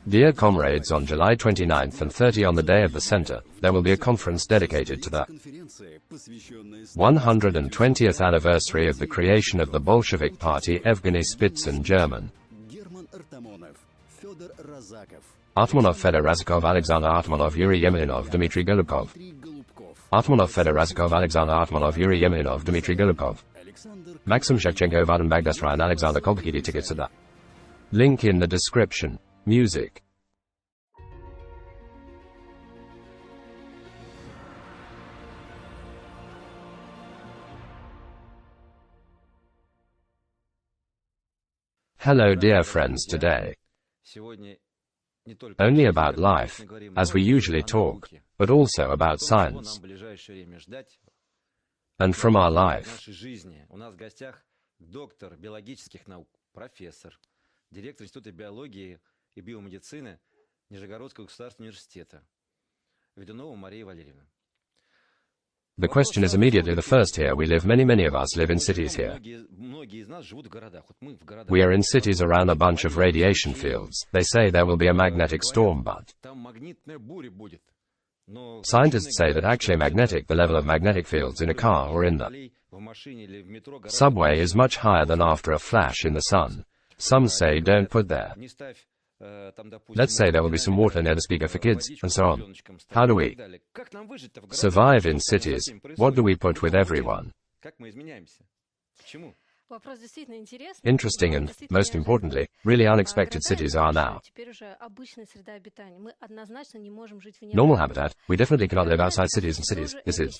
Dear comrades, on July 29th and 30 on the day of the center, there will be a conference dedicated to the 120th anniversary of the creation of the Bolshevik Party. Evgeny Spitzin, German. Atmanov, Fedor Razakov, Alexander Atmanov, Yuri Yemenov, Dmitry Golubkov. Atmanov, Fedor Razakov, Alexander Atmanov, Yuri Yemenov, Dmitry Golubkov. Maxim Shevchenko, Vadim Bagdasryan, and Alexander Kolbakidi. Tickets to the link in the description. Music. Hello dear friends, today only about life, as we usually talk, but also about science. And from our life, директор Института биологии и биомедицины Нижегородского государственного университета, Ведунова Мария Валерьевна. The question is immediately the first here. We live, many of us live in cities here. We are in cities around a bunch of radiation fields. They say there will be a magnetic storm, but scientists say that actually magnetic, the level of magnetic fields in a car or in the subway is much higher than after a flash in the sun. Some say don't put there. Let's say there will be some water near the speaker for kids, and so on. How do we survive in cities? What do we put with everyone? Interesting and, most importantly, really unexpected cities are now. Normal habitat, we definitely cannot live outside cities and cities. This is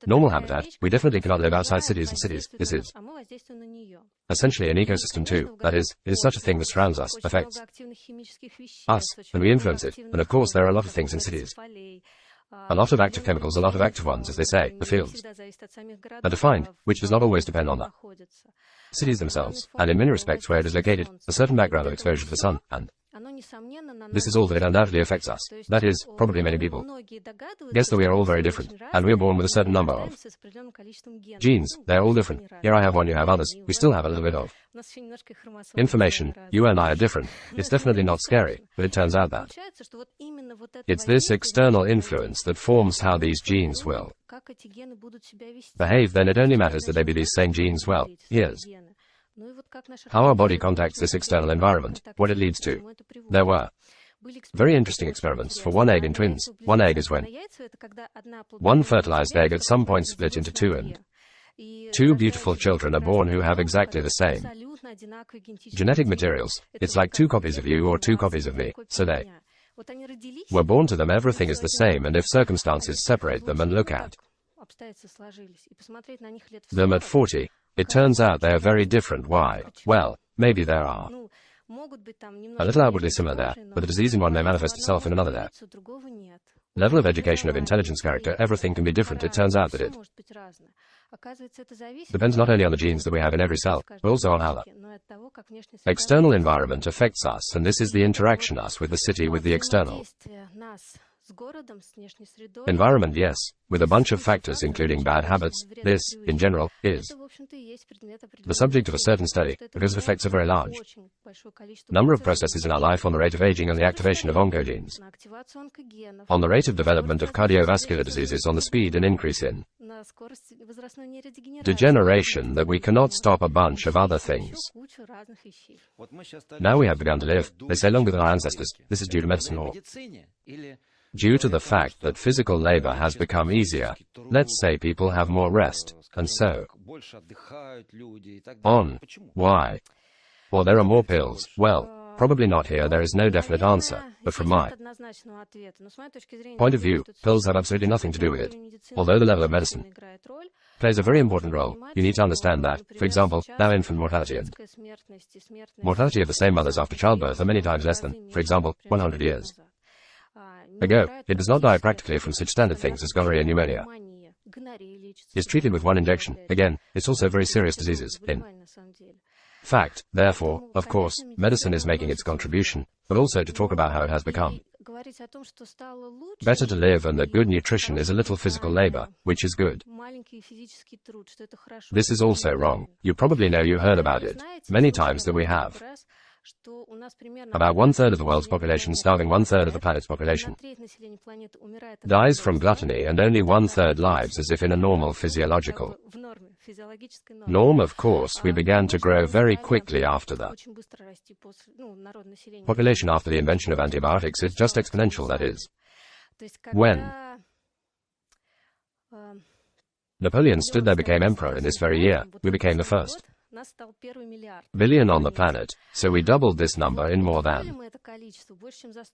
normal habitat, we definitely cannot live outside cities and cities. This is essentially an ecosystem too. That is, it is such a thing that surrounds us, affects us, and we influence it. And of course there are a lot of things in cities. A lot of active chemicals, a lot of active ones, as they say, the fields are defined, which does not always depend on the cities themselves, and in many respects where it is located, a certain background of exposure to the sun, and this is all that it undoubtedly affects us. That is, probably many people guess that we are all very different, and we are born with a certain number of genes. They are all different. Here I have one, you have others. We still have a little bit of information. You and I are different. It's definitely not scary, but it turns out that it's this external influence that forms how these genes will behave. Then it only matters that they be these same genes. Well, here's how our body contacts this external environment, what it leads to. There were very interesting experiments for one egg in twins. One egg is when one fertilized egg at some point split into two, and two beautiful children are born who have exactly the same genetic materials. It's like two copies of you or two copies of me. So they were born to them, everything is the same, and if circumstances separate them and look at them at 40, it turns out they are very different. Why? Well, maybe there are a little outwardly similar there, but the disease in one may manifest itself in another there. Level of education, of intelligence, character, everything can be different. It turns out that it depends not only on the genes that we have in every cell, but also on how the external environment affects us, and this is the interaction us with the city, with the external environment, yes, with a bunch of factors including bad habits. This, in general, is the subject of a certain study, because it affects a very large number of processes in our life, on the rate of aging and the activation of oncogenes, on the rate of development of cardiovascular diseases, on the speed and increase in degeneration, that we cannot stop a bunch of other things. Now we have begun to live, they say, longer than our ancestors. This is due to medicine or due to the fact that physical labor has become easier. Let's say people have more rest, and so on. Why? Or there are more pills. Well, probably not here. There is no definite answer, but from my point of view, pills have absolutely nothing to do with it. Although the level of medicine plays a very important role, you need to understand that, for example, now infant mortality and mortality of the same mothers after childbirth are many times less than, for example, 100 years ago. It does not die practically from such standard things as gonorrhea and pneumonia. Is treated with one injection. Again, it's also very serious diseases. In fact, therefore, of course, medicine is making its contribution, but also to talk about how it has become better to live, and that good nutrition is a little physical labor, which is good. This is also wrong. You probably know, you heard about it many times, that we have About 1/3 of the world's population, starving 1/3 of the planet's population, dies from gluttony, and only 1/3 lives as if in a normal physiological norm. Of course, we began to grow very quickly after that. Population after the invention of antibiotics is just exponential, that is. When Napoleon stood there, became emperor in this very year, we became the first billion on the planet, so we doubled this number in more than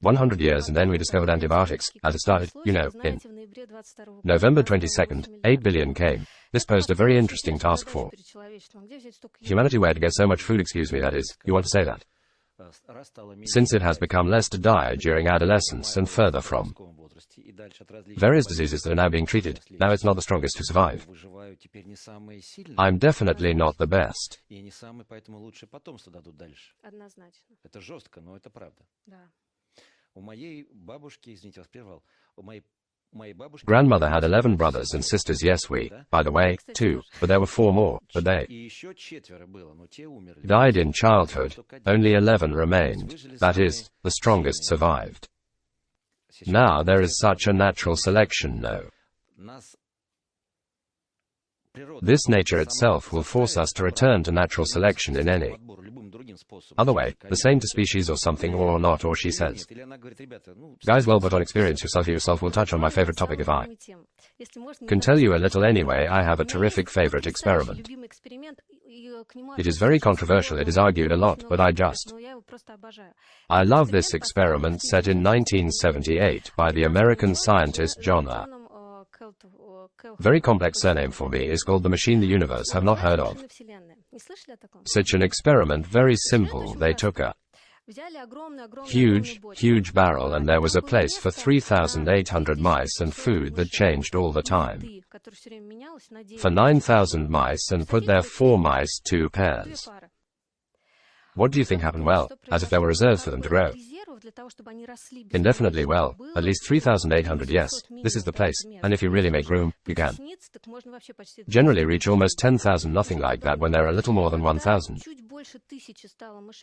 100 years, and then we discovered antibiotics, as it started, in November 22nd, 8 billion came. This posed a very interesting task for humanity. Where to get so much food, that is, you want to say that? Since it has become less to die during adolescence and further from various diseases that are now being treated, now it's not the strongest to survive. I'm definitely not the best. Grandmother had 11 brothers and sisters, yes, by the way, 2, but there were 4 more, but they died in childhood. Only 11 remained. That is, the strongest survived. Now there is such a natural selection, no. This nature itself will force us to return to natural selection in any other way, the same to species or something, or not, or she says. Guys, well, but on experience yourself will touch on my favorite topic. If I can tell you a little anyway, I have a terrific favorite experiment. It is very controversial, it is argued a lot, but I love this experiment set in 1978 by the American scientist John A. Very complex surname for me, is called the machine the universe. Have not heard of such an experiment. Very simple. They took a huge barrel, and there was a place for 3,800 mice and food that changed all the time for 9,000 mice, and put there 4 mice, 2 pairs. What do you think happened? Well, as if there were reserves for them to grow indefinitely. Well, at least 3,800, yes, this is the place, and if you really make room, you can generally reach almost 10,000, nothing like that when there are a little more than 1,000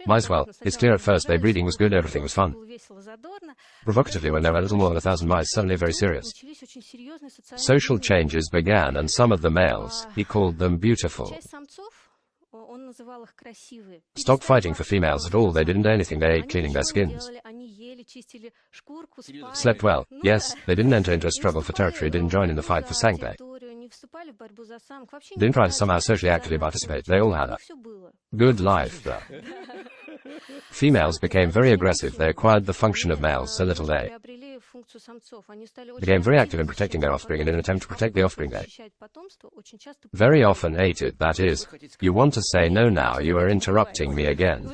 mice. Well, it's clear at first their breeding was good, everything was fun. Provocatively, when there were a little more than 1,000 mice, suddenly very serious social changes began, and some of the males, he called them beautiful, stopped fighting for females at all. They didn't do anything. They ate, cleaning their skins, slept well. Yes, they didn't enter into a struggle for territory, didn't join in the fight for sanctity, didn't try to somehow socially actively participate. They all had a good life. The females became very aggressive. They acquired the function of males a little. They became very active in protecting their offspring, and in an attempt to protect the offspring they very often ate it. That is, you want to say no now, you are interrupting me again.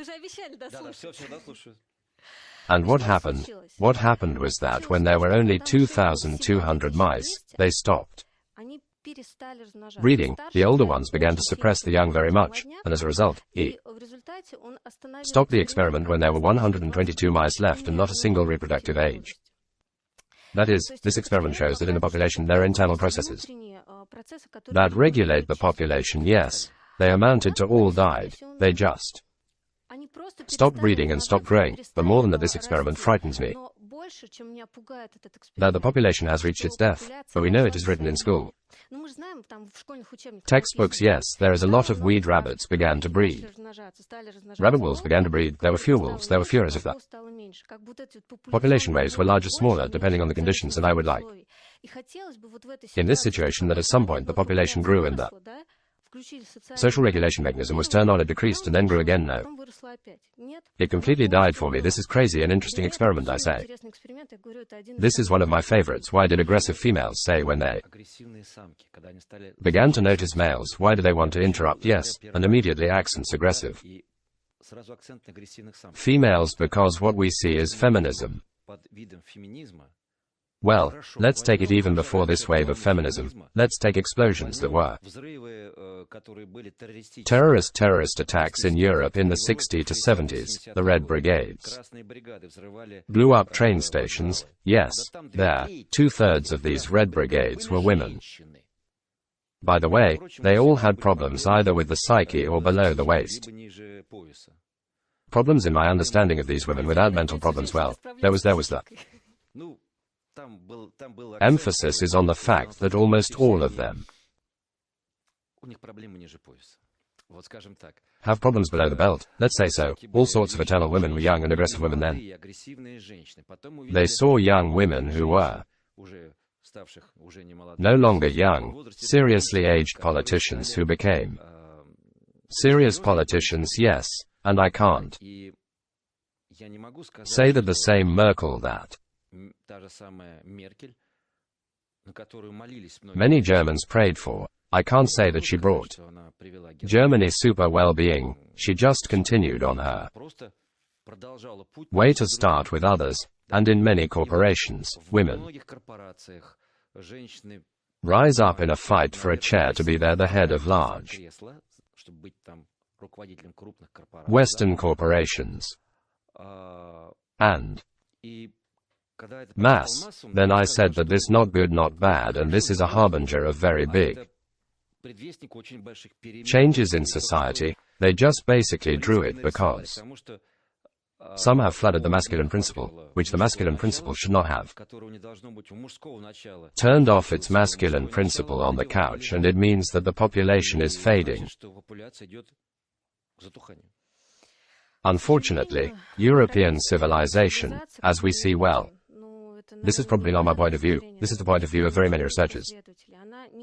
And what happened? What happened was that when there were only 2,200 mice, they stopped breeding. The older ones began to suppress the young very much, and as a result, he stopped the experiment when there were 122 mice left and not a single reproductive age. That is, this experiment shows that in the population there are internal processes that regulate the population. Yes, they amounted to all died. They just stopped breeding and stopped growing. But more than that, this experiment frightens me. That the population has reached its death, but we know it is written in school textbooks. Yes, there is a lot of weed. Rabbits began to breed. Rabbit wolves began to breed. There were fewer wolves. There were fewer, as if the population waves were larger, smaller, depending on the conditions. And I would like, in this situation, that at some point the population grew and the social regulation mechanism was turned on. It decreased and then grew again. No, it completely died for me. This is crazy. An interesting experiment, I say. This is one of my favorites. Why did aggressive females say when they began to notice males? Why do they want to interrupt? Yes, and immediately accents aggressive females, because what we see is feminism. Well, let's take it even before this wave of feminism. Let's take explosions that were terrorist attacks in Europe in the 60s to 70s. The Red Brigades blew up train stations. Yes, there. 2/3 of these Red Brigades were women. By the way, they all had problems either with the psyche or below the waist. Problems in my understanding of these women without mental problems. Well, there was the emphasis is on the fact that almost all of them have problems below the belt. Let's say so. All sorts of eternal women were young and aggressive women then. They saw young women who were no longer young, seriously aged politicians who became serious politicians, yes, and I can't say that the same Merkel that many Germans prayed for. I can't say that she brought Germany super well-being. She just continued on her way to start with others, and in many corporations, women rise up in a fight for a chair to be there, the head of large Western corporations. And mass, then I said that this not good, not bad, and this is a harbinger of very big changes in society. They just basically drew it because some have flooded the masculine principle, which the masculine principle should not have. Turned off its masculine principle on the couch, and it means that the population is fading. Unfortunately, European civilization, as we see well, this is probably not my point of view, this is the point of view of very many researchers.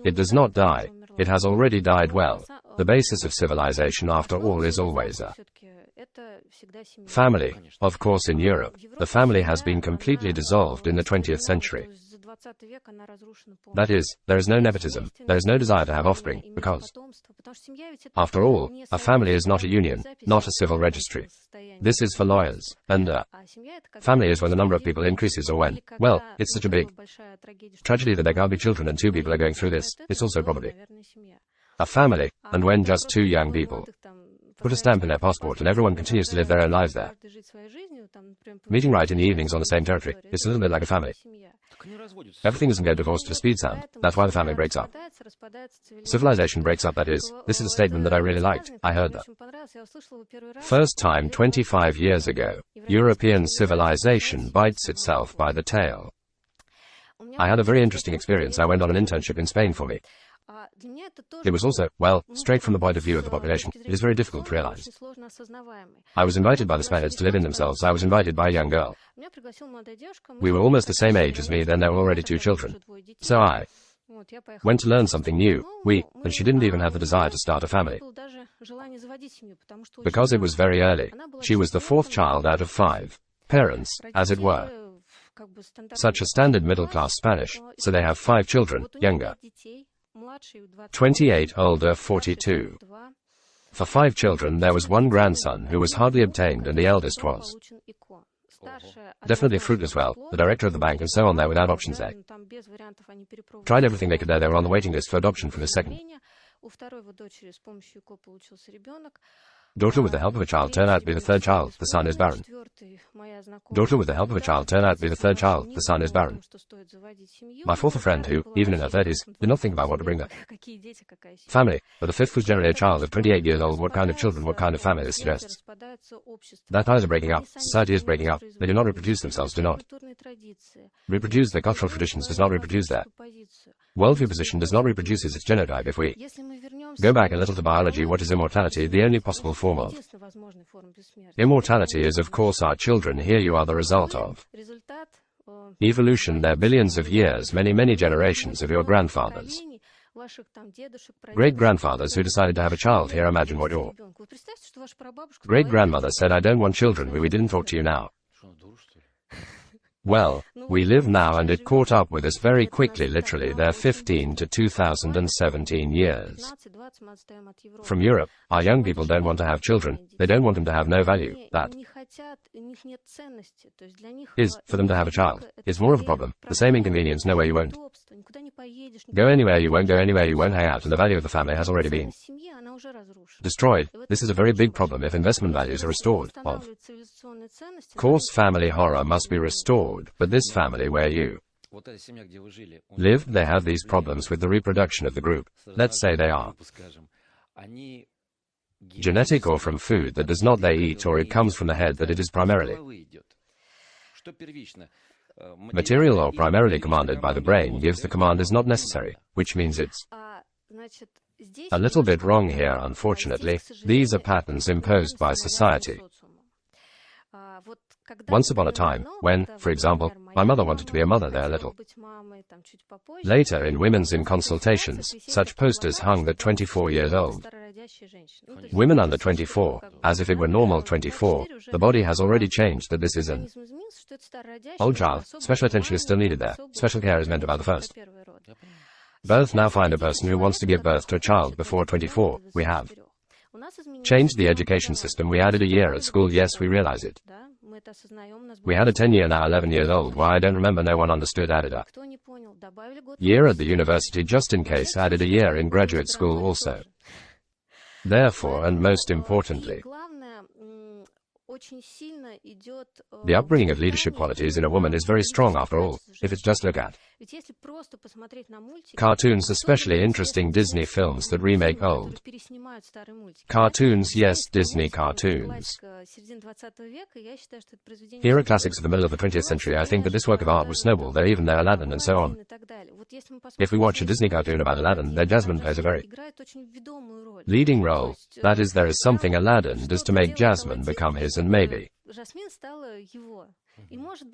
It does not die. It has already died well. The basis of civilization, after all, is always a family. Of course, in Europe, the family has been completely dissolved in the 20th century. That is, there is no nepotism, there is no desire to have offspring, because, after all, a family is not a union, not a civil registry. This is for lawyers, and a family is when the number of people increases, or when, well, it's such a big tragedy that there can't be children and two people are going through this. It's also probably a family, and when just two young people put a stamp in their passport and everyone continues to live their own lives there, meeting right in the evenings on the same territory, it's a little bit like a family. Everything doesn't get divorced to speed sound. That's why the family breaks up. Civilization breaks up, that is. This is a statement that I really liked. I heard that first time 25 years ago. European civilization bites itself by the tail. I had a very interesting experience. I went on an internship in Spain for me. It was also, well, straight from the point of view of the population, it is very difficult to realize. I was invited by the Spaniards to live in themselves. I was invited by a young girl. We were almost the same age as me, then there were already two children. So I went to learn something new. And she didn't even have the desire to start a family. Because it was very early. She was the fourth child out of 5 parents, as it were. Such a standard middle-class Spanish, so they have 5 children, younger 28, older 42. For 5 children there was one grandson who was hardly obtained, and the eldest was definitely fruitless. Well, the director of the bank and so on there without options. They tried everything they could there. They were on the waiting list for adoption from his second daughter. With the help of a child, turned out to be the third child. The son is barren. Daughter with the help of a child, turned out to be the third child. The son is barren. My fourth, a friend who, even in her 30s, did not think about what to bring the family, but the fifth was generally a child of 28 years old. What kind of children, what kind of family this suggests? That ties are breaking up. Society is breaking up. They do not reproduce themselves, do not reproduce their cultural traditions, does not reproduce their worldview position, does not reproduce its genotype. If we go back a little to biology, what is immortality? The only possible form of immortality is, of course, our children. Here you are the result of evolution. There are billions of years, many generations of your grandfathers, great-grandfathers who decided to have a child. Here, imagine what your great-grandmother said, I don't want children. We didn't talk to you now. Well, we live now, and it caught up with us very quickly. Literally, they're 15 to 2017 years. From Europe, our young people don't want to have children. They don't want them to have no value. That is, for them to have a child, is more of a problem. The same inconvenience, nowhere you won't go anywhere, you won't go anywhere, you won't hang out, and the value of the family has already been destroyed. This is a very big problem if investment values are restored. Of course, family horror must be restored, but this family where you lived, they have these problems with the reproduction of the group. Let's say they are genetic or from food that does not they eat, or it comes from the head that it is primarily. Material or primarily commanded by the brain gives the command is not necessary, which means it's a little bit wrong here, unfortunately. These are patterns imposed by society. Once upon a time, when, for example, my mother wanted to be a mother there little. Later in Women's in Consultations, such posters hung that 24 years old. Women under 24, as if it were normal 24, the body has already changed that this is an old child. Special attention is still needed there. Special care is meant about the first birth. Now find a person who wants to give birth to a child before 24. We have changed the education system. We added a year at school. Yes, we realize it. We had a 10-year, now 11 years old. Why, I don't remember. No one understood. Added a year at the university just in case. Added a year in graduate school also. Therefore, and most importantly, the upbringing of leadership qualities in a woman is very strong after all. If it's just look at cartoons, especially interesting Disney films that remake old cartoons, yes, Disney cartoons. Here are classics of the middle of the 20th century. I think that this work of art was snowballed. They're even there, Aladdin and so on. If we watch a Disney cartoon about Aladdin, there Jasmine plays a very leading role. That is, there is something Aladdin does to make Jasmine become his, and maybe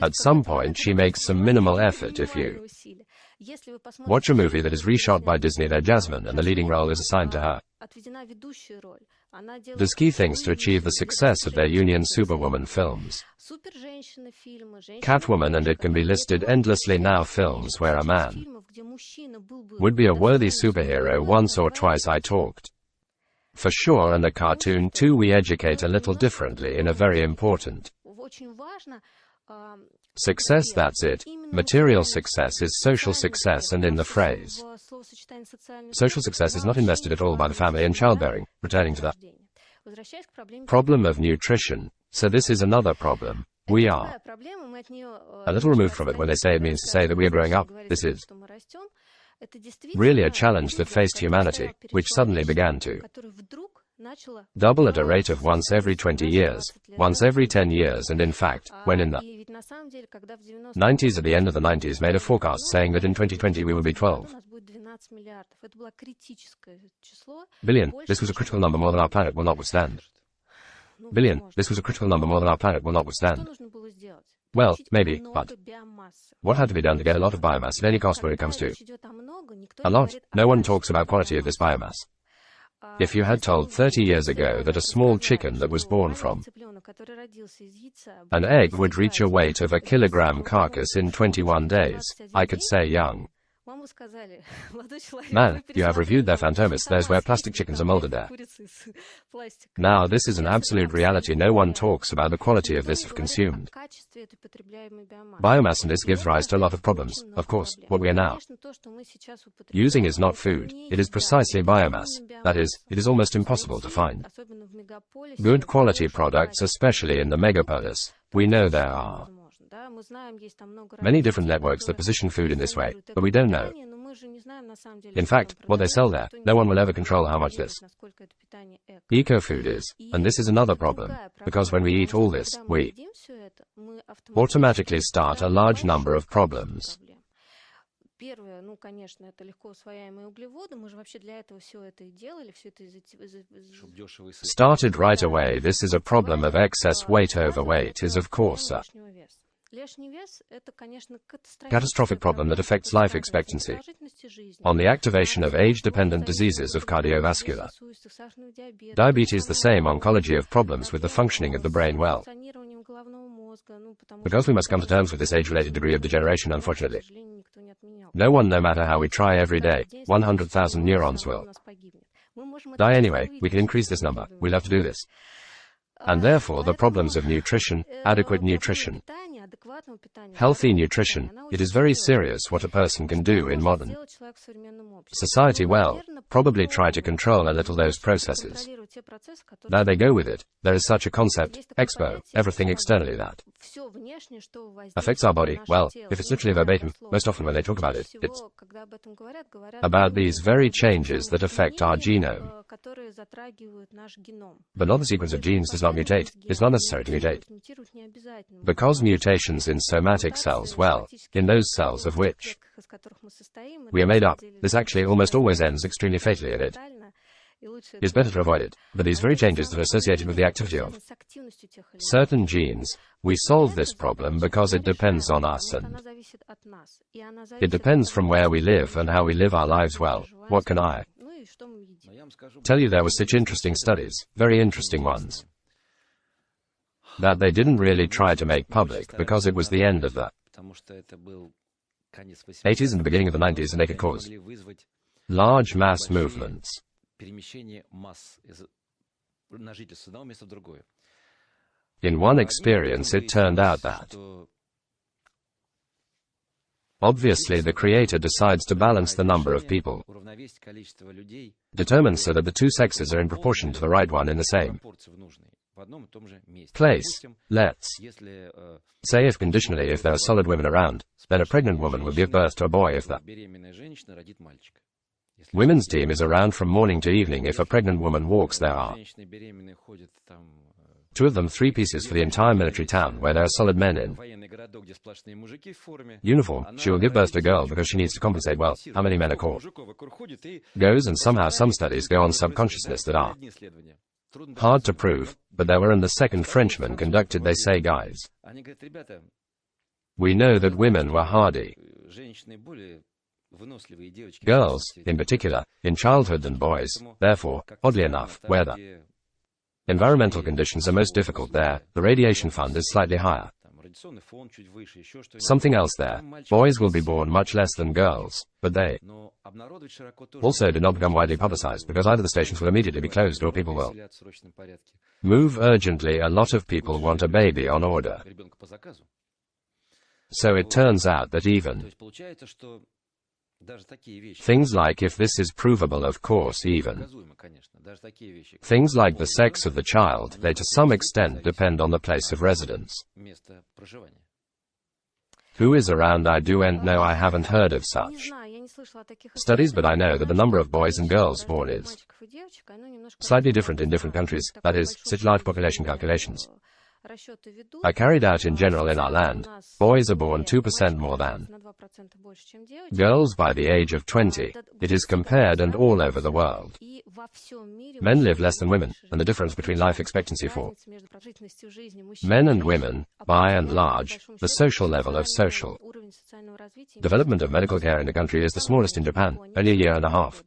at some point she makes some minimal effort. If you watch a movie that is reshot by Disney, there Jasmine, and the leading role is assigned to her, does key things to achieve the success of their Union Superwoman films, Catwoman, and it can be listed endlessly now. Films where a man would be a worthy superhero. Once or twice I talked for sure, and a cartoon too. We educate a little differently in a very important success. That's it. Material success is social success, and in the phrase social success is not invested at all by the family in childbearing. Returning to the problem of nutrition. So this is another problem. We are a little removed from it when they say it means to say that we are growing up. This is really a challenge that faced humanity, which suddenly began to double at a rate of once every 20 years, once every 10 years, and in fact, when in the 90s, at the end of the 90s, made a forecast saying that in 2020 we will be 12 billion. This was a critical number, more than our planet will not withstand. Billion. This was a critical number, more than our planet will not withstand. Well, maybe, but what had to be done to get a lot of biomass at any cost where it comes to a lot? No one talks about quality of this biomass. If you had told 30 years ago that a small chicken that was born from an egg would reach a weight of a kilogram carcass in 21 days, I could say, young man, you have reviewed their Phantomas. There's where plastic chickens are molded there. Now this is an absolute reality. No one talks about the quality of this consumed biomass, and this gives rise to a lot of problems. Of course, what we are now using is not food. It is precisely biomass. That is, it is almost impossible to find good quality products, especially in the megapolis. We know there are many different networks that position food in this way, but we don't know, in fact, what they sell there. No one will ever control how much this eco-food is. And this is another problem, because when we eat all this, we automatically start a large number of problems. Started right away. This is a problem of excess weight. Overweight is of course a catastrophic problem that affects life expectancy, on the activation of age-dependent diseases of cardiovascular diabetes, the same oncology of problems with the functioning of the brain. Well, because we must come to terms with this age-related degree of degeneration, unfortunately. No one, no matter how we try every day, 100,000 neurons will die anyway. We can increase this number. We'll have to do this. And therefore the problems of nutrition, adequate nutrition, healthy nutrition, it is very serious what a person can do in modern society. Well, probably try to control a little those processes. There they go with it. There is such a concept, expo, everything externally that affects our body, well, if it's literally verbatim, most often when they talk about it, it's about these very changes that affect our genome. But not the sequence of genes does not mutate. It's not necessary to mutate. Because mutations in somatic cells, well, in those cells of which we are made up, this actually almost always ends extremely fatally in it. It's better to avoid it. But these very changes that are associated with the activity of certain genes, we solve this problem because it depends on us, and it depends from where we live and how we live our lives. Well, what can I tell you? There were such interesting studies, very interesting ones, that they didn't really try to make public because it was the end of the 80s and the beginning of the 90s, and they could cause large mass movements. In one experience, it turned out that obviously the Creator decides to balance the number of people, determined so that the two sexes are in proportion to the right one in the same place. Let's say if conditionally, if there are solid women around, then a pregnant woman will give birth to a boy if the women's team is around from morning to evening. If a pregnant woman walks, there are two of them, 3 pieces for the entire military town where there are solid men in uniform. She will give birth to a girl because she needs to compensate, well, how many men are caught. Goes, and somehow some studies go on subconsciousness that are hard to prove, but there were, and the second Frenchman conducted. They say, guys, we know that women were hardy, girls, in particular, in childhood than boys. Therefore, oddly enough, where the environmental conditions are most difficult, there, the radiation fund is slightly higher. Something else there. Boys will be born much less than girls, but they also did not become widely publicized because either the stations will immediately be closed or people will move urgently. A lot of people want a baby on order. So it turns out that even things like, if this is provable, of course, even things like the sex of the child, they to some extent depend on the place of residence. Who is around? I don't know. I haven't heard of such studies, but I know that the number of boys and girls born is slightly different in different countries. That is, such large population calculations are carried out in general in our land. Boys are born 2% more than girls by the age of 20. It is compared and all over the world. Men live less than women, and the difference between life expectancy for men and women, by and large, the social level of social development of medical care in the country is the smallest in Japan, only a year and a half.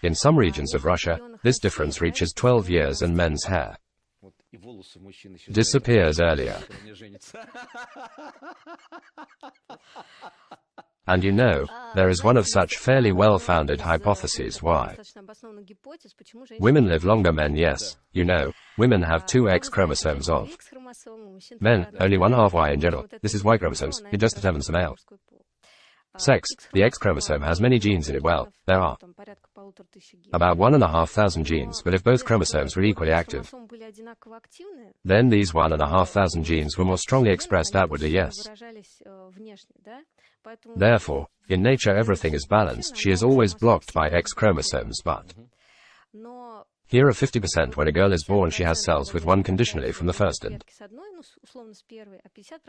In some regions of Russia, this difference reaches 12 years, and men's hair disappears earlier. And you know, there is one of such fairly well-founded hypotheses why women live longer. Men, yes, you know, women have 2 X chromosomes of men, only 1/2 Y in general. This is Y chromosomes. It just determines the male sex. The X chromosome has many genes in it. Well, there are about 1,500 genes, but if both chromosomes were equally active, then these 1,500 genes were more strongly expressed outwardly, yes. Therefore, in nature everything is balanced. She is always blocked by X chromosomes, but here are 50%. When a girl is born, she has cells with 1 conditionally from the first and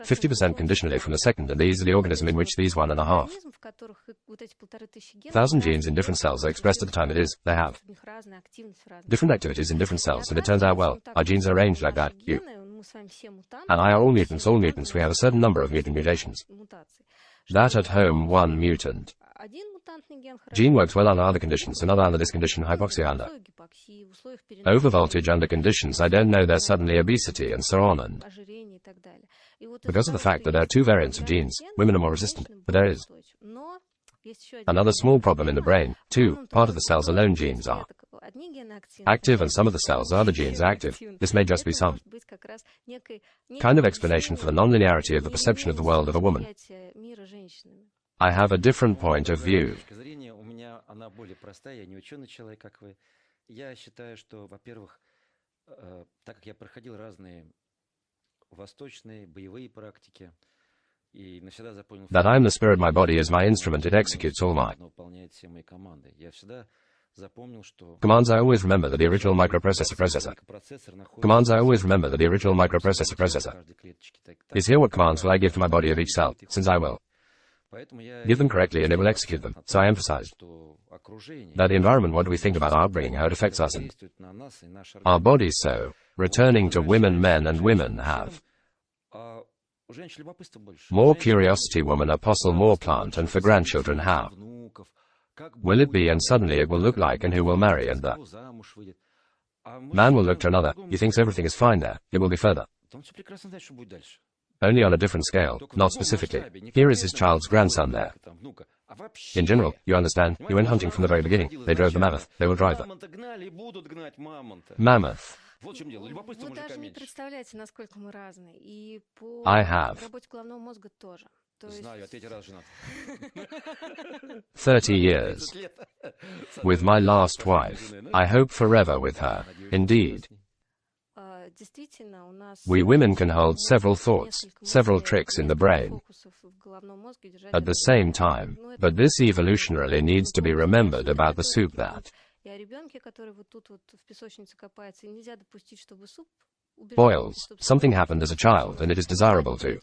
50% conditionally from the second, and these are the organism in which these 1,500 genes in different cells are expressed at the time. It is, they have different activities in different cells, and it turns out, well, our genes are arranged like that. You and I are all mutants. All mutants. We have a certain number of mutant mutations. That at home, 1 mutant gene works well under other conditions, another under this condition, hypoxia under overvoltage under conditions, I don't know, there's suddenly obesity and so on, and because of the fact that there are 2 variants of genes, women are more resistant. But there is another small problem in the brain, too. Part of the cells alone genes are active, and some of the cells are the genes active. This may just be some kind of explanation for the nonlinearity of the perception of the world of a woman. I have a different point of view. That I am the spirit, my body is my instrument, it executes all my commands. I always remember that the original microprocessor commands. I always remember that the original microprocessor is here. What commands will I give to my body of each cell, since I will give them correctly and it will execute them? So I emphasized that the environment, what do we think about our upbringing, how it affects us and our bodies. So, returning to women, men and women have more curiosity, woman apostle, more plant, and for grandchildren how will it be, and suddenly it will look like, and who will marry, and the man will look to another. He thinks everything is fine there. It will be further. Only on a different scale, not specifically. Here is his child's grandson there. In general, you understand, he went hunting from the very beginning. They drove the mammoth. They will drive the mammoth. I have 30 years with my last wife. I hope forever with her. Indeed. We women can hold several thoughts, several tricks in the brain at the same time, but this evolutionarily needs to be remembered about the soup that boils. Something happened as a child and it is desirable to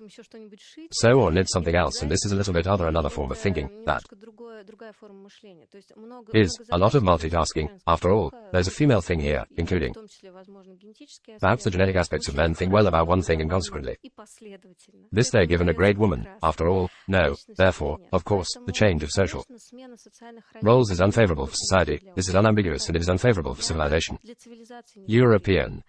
sew or knit something else, and this is a little bit another form of thinking that is a lot of multitasking. After all, there's a female thing here, including perhaps the genetic aspects of men think well about one thing and consequently this they're given a great woman. After all, no, therefore, of course, the change of social roles is unfavorable for society. This is unambiguous and it is unfavorable for civilization. European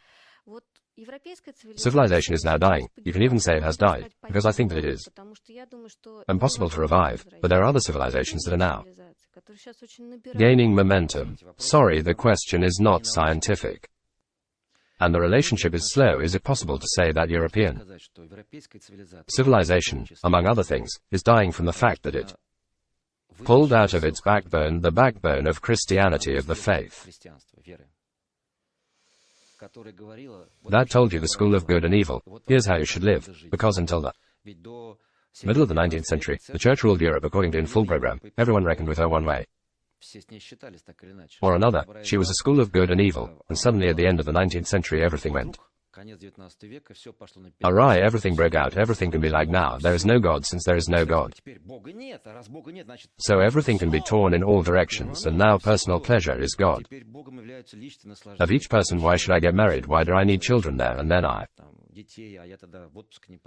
civilization is now dying. You can even say it has died, because I think that it is impossible to revive, but there are other civilizations that are now gaining momentum. Sorry, the question is not scientific. And the relationship is slow. Is it possible to say that European civilization, among other things, is dying from the fact that it pulled out of its backbone, the backbone of Christianity, of the faith that told you the school of good and evil, here's how you should live, because until the middle of the 19th century, the church ruled Europe according to in full program. Everyone reckoned with her one way or another. She was a school of good and evil, and suddenly at the end of the 19th century everything went awry. Everything broke out. Everything can be like now. There is no God since there is no God. So everything can be torn in all directions, and now personal pleasure is God of each person. Why should I get married? Why do I need children there? And then I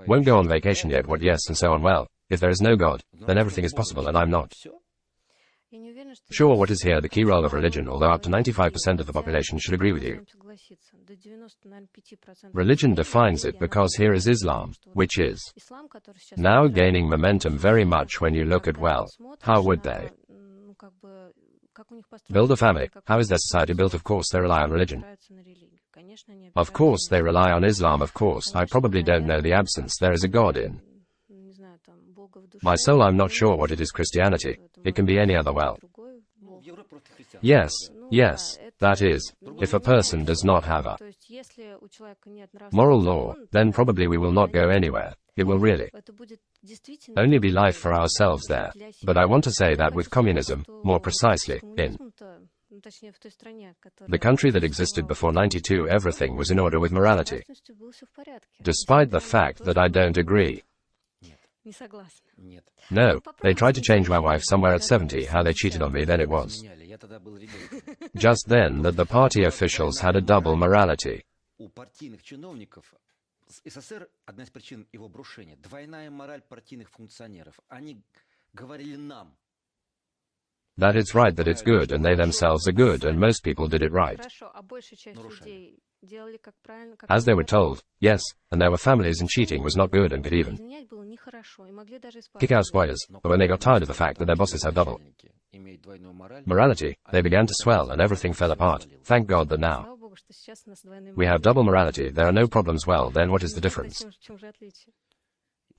won't go on vacation yet. What? Yes, and so on. Well, if there is no God, then everything is possible, and I'm not sure what is here the key role of religion, although up to 95% of the population should agree with you. Religion defines it, because here is Islam, which is now gaining momentum very much when you look at, well, how would they build a family? How is their society built? Of course they rely on religion. Of course they rely on Islam. Of course, I probably don't know the absence. There is a God in my soul. I'm not sure what it is. Christianity. It can be any other. Well, yes, that is, if a person does not have a moral law, then probably we will not go anywhere. It will really only be life for ourselves there. But I want to say that with communism, more precisely, in the country that existed before 92, everything was in order with morality. Despite the fact that I don't agree. No, they tried to change my wife somewhere at 70, how they cheated on me, then it was just then that the party officials had a double morality. That it's right, that it's good, and they themselves are good, and most people did it right, as they were told. Yes, and there were families, and cheating was not good and could even kick out spoilers. But when they got tired of the fact that their bosses have double morality, they began to swell and everything fell apart. Thank God that now we have double morality. There are no problems. Well, then what is the difference?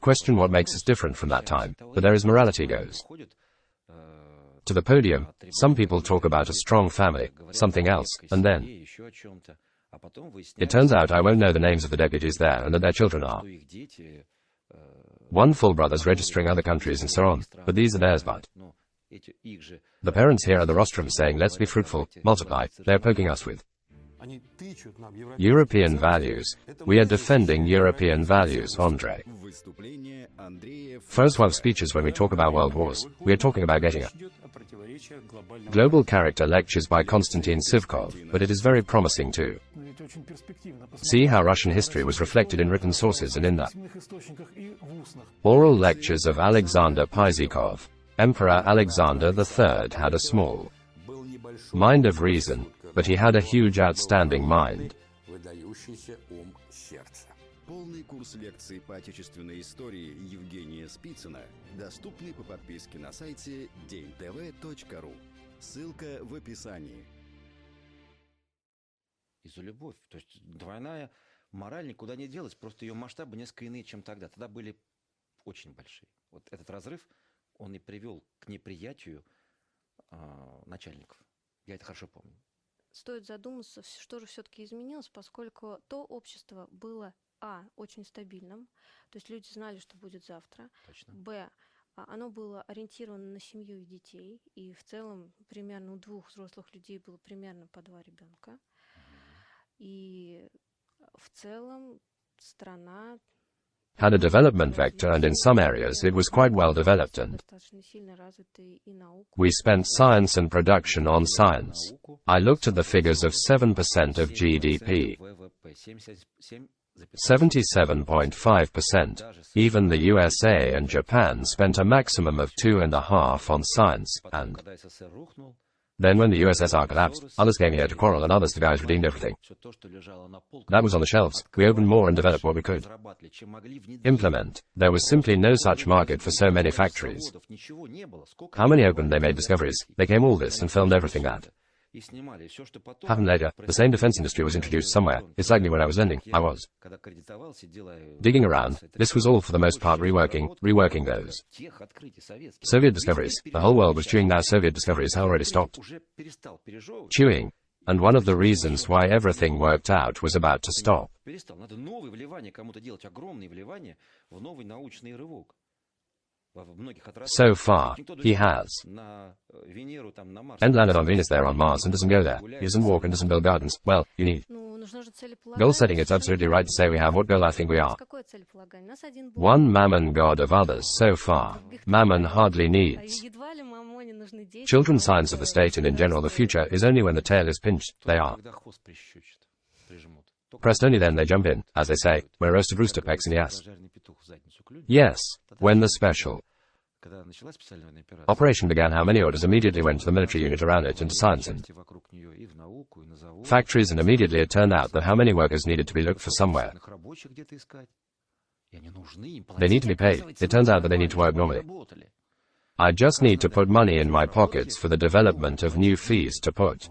Question: what makes us different from that time? But there is morality goes to the podium. Some people talk about a strong family, something else, and then It turns out I won't know the names of the deputies there and that their children are. One full brother's registering other countries and so on, but these are theirs but. The parents here are the rostrum saying let's be fruitful, multiply, they're poking us with European values. We are defending European values, Andre. First 12 speeches when we talk about world wars, we are talking about getting a global character lectures by Konstantin Sivkov, but it is very promising too. See how Russian history was reflected in written sources and in the oral lectures of Alexander Pysykov. Emperor Alexander III had a small mind of reason, but he had a huge outstanding mind. Полный курс лекций по отечественной истории Евгения Спицына доступны по подписке на сайте dentv.ru. Ссылка в описании. И за любовь. То есть двойная мораль никуда не делась, просто ее масштабы несколько иные, чем тогда. Тогда были очень большие. Вот этот разрыв, он и привел к неприятию начальников. Я это хорошо помню. Стоит задуматься, что же все-таки изменилось, поскольку то общество было, очень стабильным, то есть люди знали, что будет завтра, Точно. Оно было ориентировано на семью и детей, и в целом примерно у 2 взрослых людей было примерно по 2 ребенка, и в целом страна had a development vector and in some areas it was quite well developed and we spent science and production on science. I looked at the figures of 7% of GDP. 77.5%. Even the USA and Japan spent a maximum of 2.5% on science, and then when the USSR collapsed, others came here to quarrel and others the guys redeemed everything. That was on the shelves. We opened more and developed what we could implement. There was simply no such market for so many factories. How many opened they made discoveries? They came all this and filmed everything that happened later. The same defense industry was introduced somewhere. It's likely when I was lending, I was digging around. This was all for the most part reworking those Soviet discoveries. The whole world was chewing now Soviet discoveries had already stopped chewing. And one of the reasons why everything worked out was about to stop. So far, he has. And landed on Venus there on Mars and doesn't go there. He doesn't walk and doesn't build gardens. Well, you need goal setting. It's absolutely right to say we have what goal I think we are. One mammon god of others so far. Mammon hardly needs. Children's science of the state and in general the future is only when the tail is pinched, they are pressed, only then they jump in, as they say, where roasted rooster pecks in the ass. Yes, when the special operation began, how many orders immediately went to the military unit around it and to science and factories, and immediately it turned out that how many workers needed to be looked for somewhere. They need to be paid. It turns out that they need to work normally. I just need to put money in my pockets for the development of new fees to put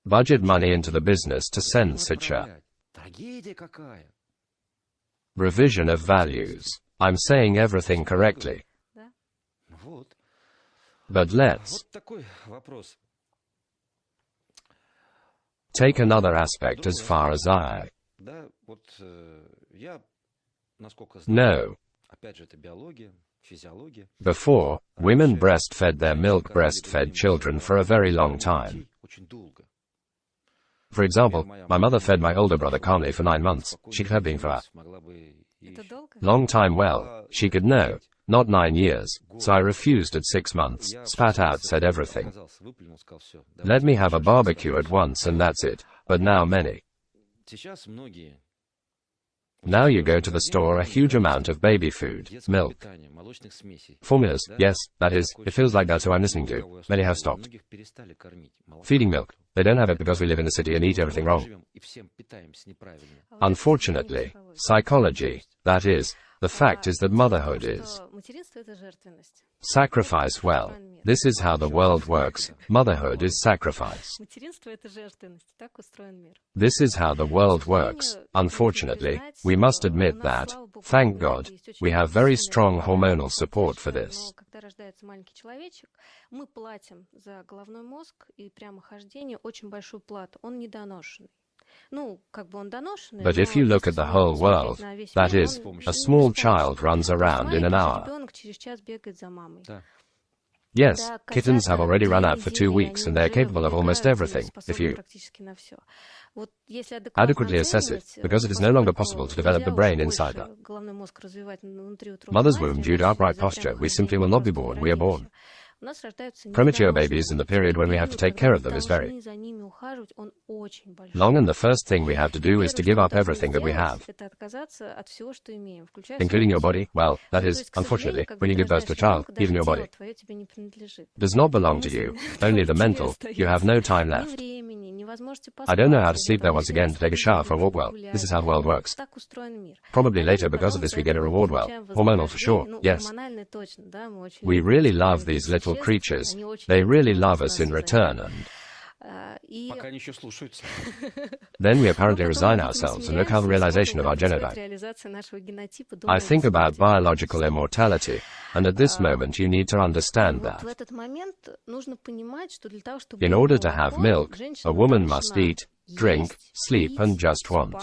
budget money into the business to send such a revision of values. I'm saying everything correctly. But let's take another aspect as far as I know. Before, women breastfed their breastfed children for a very long time. For example, my mother fed my older brother calmly for 9 months. She could have been for a long time. Well, she could know, not 9 years. So I refused at 6 months, spat out, said everything. Let me have a barbecue at once and that's it. But now many. Now you go to the store, a huge amount of baby food, milk, formulas, yes, that is, it feels like that's who I'm listening to. Many have stopped feeding milk. They don't have it because we live in the city and eat everything wrong. Unfortunately, psychology, that is, the fact is that motherhood is sacrifice. Well, this is how the world works. Motherhood is sacrifice. This is how the world works. Unfortunately, we must admit that, thank God, we have very strong hormonal support for this. когда рождается маленький человечек, мы платим за головной мозг и прямохождение очень большую плату. Он недоношенный. Ну, как бы он доношенный. But if you look at the whole world, that is, a small child runs around in an hour. Ребенок через час бегает за мамой. Да. Yes, kittens have already run out for 2 weeks and they're capable of almost everything, if you adequately assess it, because it is no longer possible to develop the brain inside them. Mother's womb, due to upright posture, we simply will not be born, we are born. Premature babies in the period when we have to take care of them is very long, and the first thing we have to do is to give up everything that we have, including your body. Well, that is, unfortunately, when you give birth to a child, even your body does not belong to you, only the mental. You have no time left. I don't know how to sleep there once again, to take a shower, for a walk. Well, this is how the world works. Probably later, because of this, we get a reward. Well, hormonal for sure, yes. We really love these little creatures. They really love us in return, and then we apparently resign ourselves and look how the realization of our genotype. I think about biological immortality, and at this moment you need to understand that. In order to have milk, a woman must eat, drink, sleep, and just want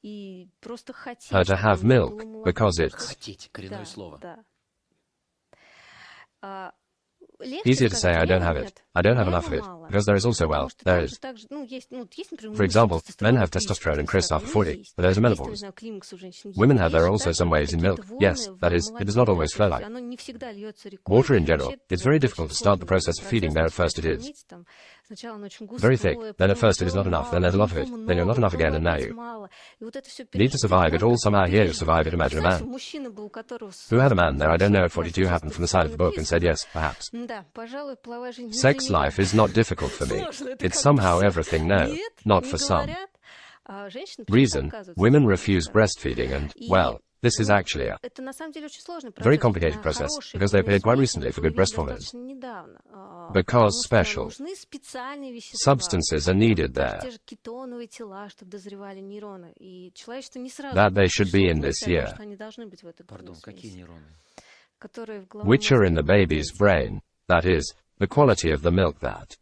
her to have milk, because it's easier to say I don't have it, I don't have enough of it, because there is also, well, there is. For example, men have testosterone increased after 40, but there is a menopause. Women have there are also some waves in milk, yes, that is, it does not always flow like water in general. It's very difficult to start the process of feeding there. At first it is very thick, then at first it is not enough, then there's a lot of it, then you're not enough again, and now you need to survive it all somehow. Here you survive it. Imagine a man who had a man there, I don't know, at 42 happened from the side of the book and said yes, perhaps. Sex life is not difficult for me. It's somehow everything. No, not for some reason. Women refuse breastfeeding, and, well, this is actually a very complicated process, because they paid quite recently for good breast hormones, because special substances are needed there that they should be in this year, which are in the baby's brain, that is, the quality of the milk that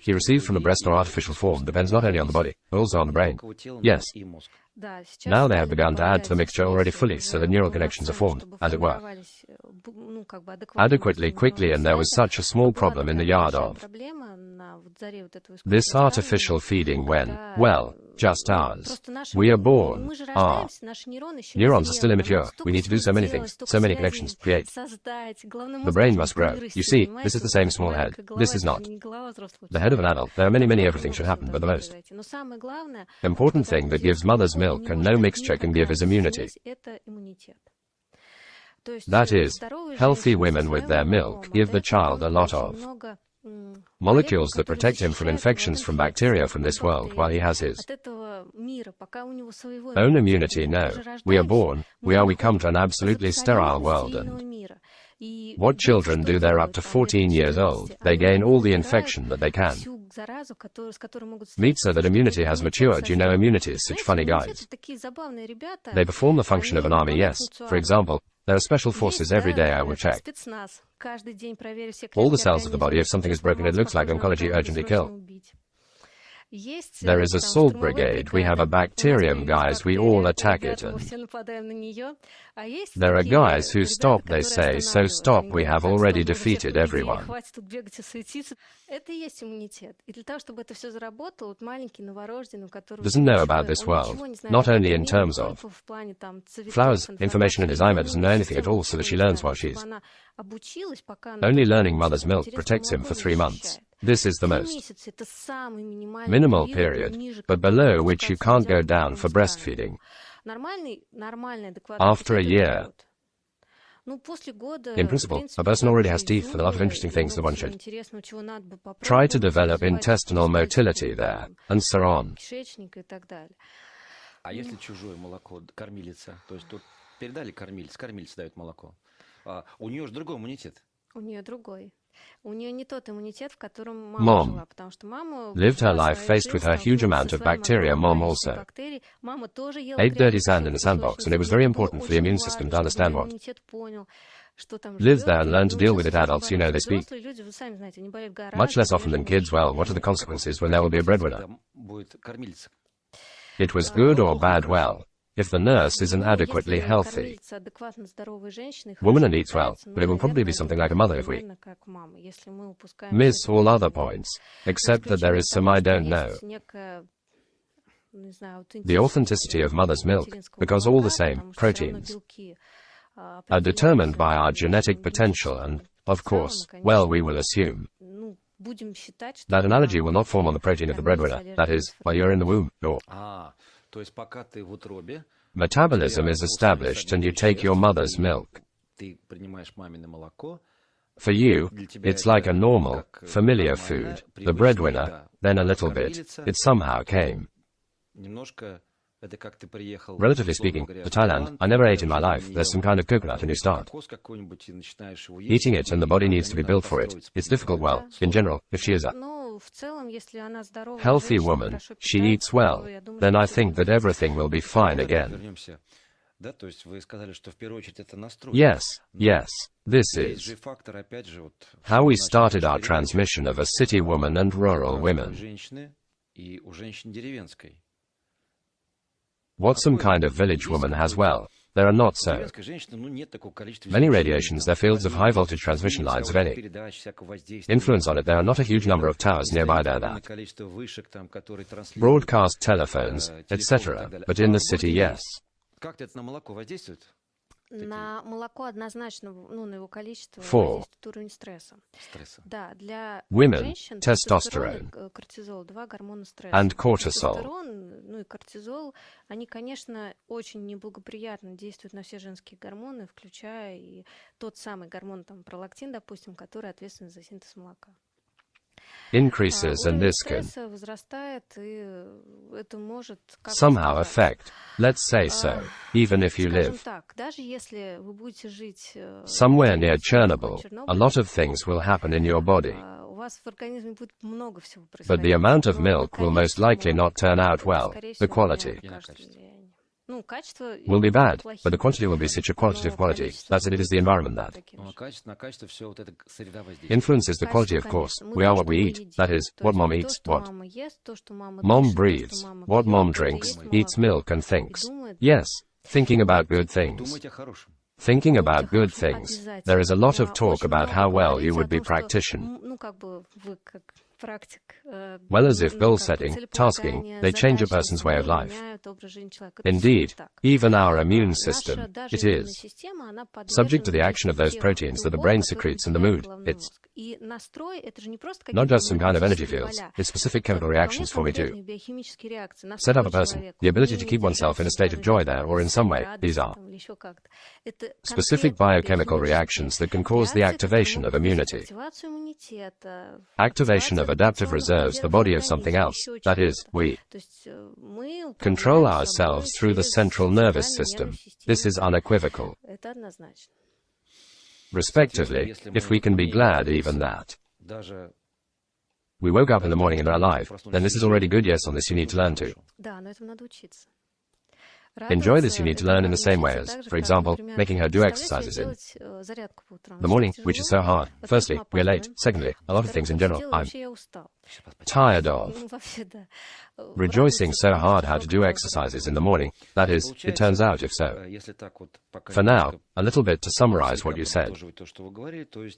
he received from the breast or artificial form depends not only on the body, but also on the brain. Yes. Now they have begun to add to the mixture already fully, so that neural connections are formed, as it were, adequately quickly, and there was such a small problem in the yard of this artificial feeding when, well, just ours. We are born. Our neurons are still immature. We need to do so many things, so many connections, create. The brain must grow. You see, this is the same small head. This is not the head of an adult. There are many, many everything should happen, but the most important thing that gives mother's milk and no mixture can give is immunity. That is, healthy women with their milk give the child a lot of molecules that protect him from infections from bacteria from this world while he has his own immunity. No, we are born, we come to an absolutely sterile world, and what children do, they're up to 14 years old. They gain all the infection that they can meet, so that immunity has matured. You know, immunity is such funny guys. They perform the function of an army, yes. For example, there are special forces every day. I will check all the cells of the body. If something is broken, it looks like oncology, urgently kill. There is a salt brigade. We have a bacterium, guys. We all attack it, and there are guys who stop. They say, so stop, we have already defeated everyone. Doesn't know about this world, not only in terms of flowers, information, and Alzheimer's doesn't know anything at all, so that she learns while she's only learning. Mother's milk protects him for 3 months. This is the most minimal period, but below which you can't go down for breastfeeding. After a year, in principle, a person already has teeth for the lot of interesting things that one should try to develop intestinal motility there, and so on. А если чужое молоко кормилица, то есть тут передали кормилец, кормилец дает молоко, у нее же другой иммунитет. У нее другой. У нее не тот иммунитет, в котором мама Mom жила, потому что мама lived her life faced with her huge amount of bacteria. Mom also мама тоже ела ate dirty sand in the sandbox, and it was very important for the immune system to understand what Live there and learn to deal with it. Adults, you know they speak. Much less often than kids. Well, what are the consequences when there will be a breadwinner? It was good or bad. Well, if the nurse isn't adequately healthy, woman and eats well, but it will probably be something like a mother if we miss all other points, except that there is some I don't know. The authenticity of mother's milk, because all the same, proteins are determined by our genetic potential and, of course, well, we will assume that analogy will not form on the protein of the breadwinner, that is, while you're in the womb, or metabolism is established and you take your mother's milk. For you, it's like a normal, familiar food, the breadwinner, then a little bit, it somehow came. Relatively speaking, to Thailand, I never ate in my life. There's some kind of coconut and you start eating it and the body needs to be built for it. It's difficult. Well, in general, if she is a healthy woman, she eats well, then I think that everything will be fine again. Yes, this is how we started our transmission of a city woman and rural women. What some kind of village woman has, well, there are not so many radiations, they're fields of high voltage transmission lines of any influence on it. There are not a huge number of towers nearby there that broadcast telephones, etc., but in the city, yes. На молоко однозначно, на его количество For воздействует уровень стресса. Да, для women, женщин testosterone кортизол, два гормона стресса. and cortisol. Тестостерон, и кортизол, они, конечно, очень неблагоприятно действуют на все женские гормоны, включая и тот самый гормон, пролактин, допустим, который ответственен за синтез молока. Increases and this can somehow affect, let's say so, even if you live somewhere near Chernobyl, a lot of things will happen in your body. But the amount of milk will most likely not turn out well, the quality will be bad, but the quantity will be such a qualitative quality, that's it is the environment that influences the quality, of course. We are what we eat, that is, what mom eats, what mom breathes, what mom drinks, eats milk and thinks. Yes, thinking about good things. Thinking about good things. There is a lot of talk about how well you would be practitioner. Well, as if goal setting, tasking, they change a person's way of life. Indeed, even our immune system, it is subject to the action of those proteins that the brain secretes in the mood. It's not just some kind of energy fields, it's specific chemical reactions for me too. Set up a person, the ability to keep oneself in a state of joy there or in some way, these are specific biochemical reactions that can cause the activation of immunity. Activation of adaptive reserves, the body of something else, that is, we control ourselves through the central nervous system. This is unequivocal. Respectively, if we can be glad even that we woke up in the morning and are alive, then this is already good. Yes, on this you need to learn to enjoy this. You need to learn in the same way as, for example, making her do exercises in the morning, which is so hard. Firstly, we're late. Secondly, a lot of things in general, I'm tired of. Rejoicing so hard how to do exercises in the morning, that is, it turns out, if so. For now, a little bit to summarize what you said.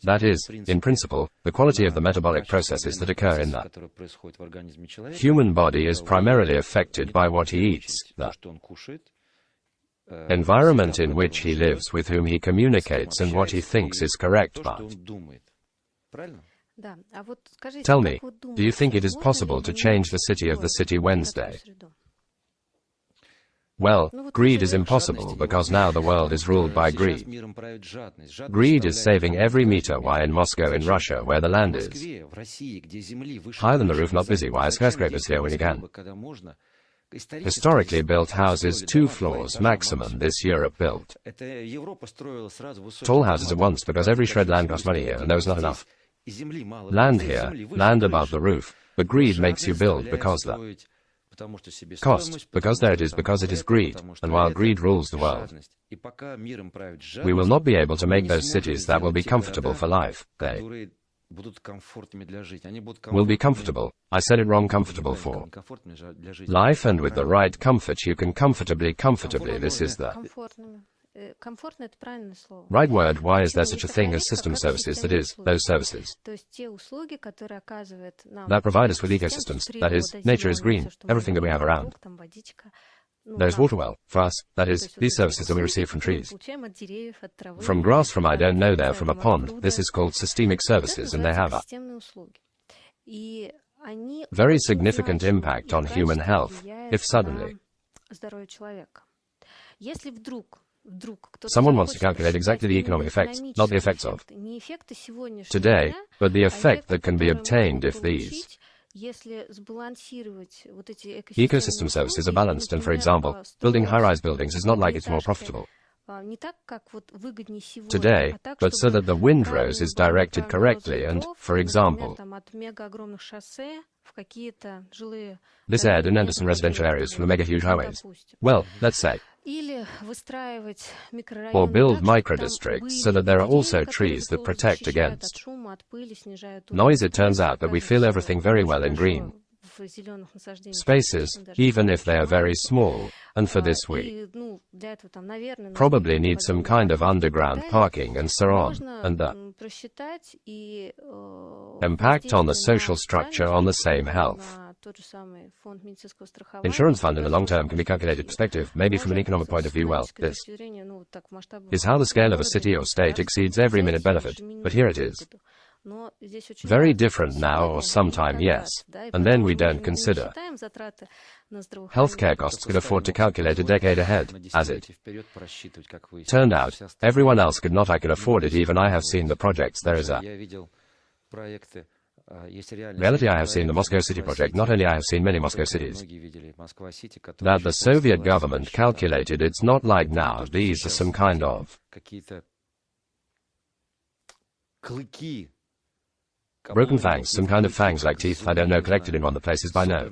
That is, in principle, the quality of the metabolic processes that occur in the human body is primarily affected by what he eats, the environment in which he lives, with whom he communicates, and what he thinks is correct. But tell me, do you think it is possible to change the city of the city Wednesday? Well, greed is impossible because now the world is ruled by greed. Greed is saving every meter. Why in Moscow, in Russia, where the land is higher than the roof, not busy? Why are skyscrapers here when you can? Historically built houses, 2 floors maximum. This Europe built tall houses at once because every shred land costs money here and there was not enough land here, land above the roof. But greed makes you build because the Cost, because there it is, because it is greed, and while greed rules the world, we will not be able to make those cities that will be comfortable for life. They will be comfortable. I said it wrong, comfortable for life, and with the right comfort you can comfortably, this is the right word. Why is there such a thing as system services? That is, those services that provide us with ecosystems, that is, nature is green, everything that we have around. There's water well, for us, that is, these services that we receive from trees. From grass, from I don't know, there, from a pond, this is called systemic services, and they have a very significant impact on human health, if suddenly someone wants to calculate exactly the economic effects, not the effects of today, but the effect that can be obtained if these ecosystem services are balanced, and for example, building high-rise buildings is not like it's more profitable today, but so that the windrows is directed correctly and, for example, this aired in Anderson residential areas from the mega-huge highways. Well, let's say. Or build micro-districts so that there are also trees that protect against noise. It turns out that we feel everything very well in green spaces, even if they are very small, and for this we probably need some kind of underground parking and so on, and the impact on the social structure, on the same health. Insurance fund in the long term can be calculated perspective, maybe from an economic point of view. Well, this is how the scale of a city or state exceeds every minute benefit, but here it is. Very different now, or sometime, yes, and then we don't consider healthcare costs could afford to calculate a decade ahead, as it turned out. Everyone else could not. I could afford it, even I have seen the projects. There is a reality. I have seen the Moscow City project. Not only I have seen many Moscow cities that the Soviet government calculated. It's not like now. These are some kind of broken fangs, some kind of fangs like teeth, I don't know, collected in one of the places by no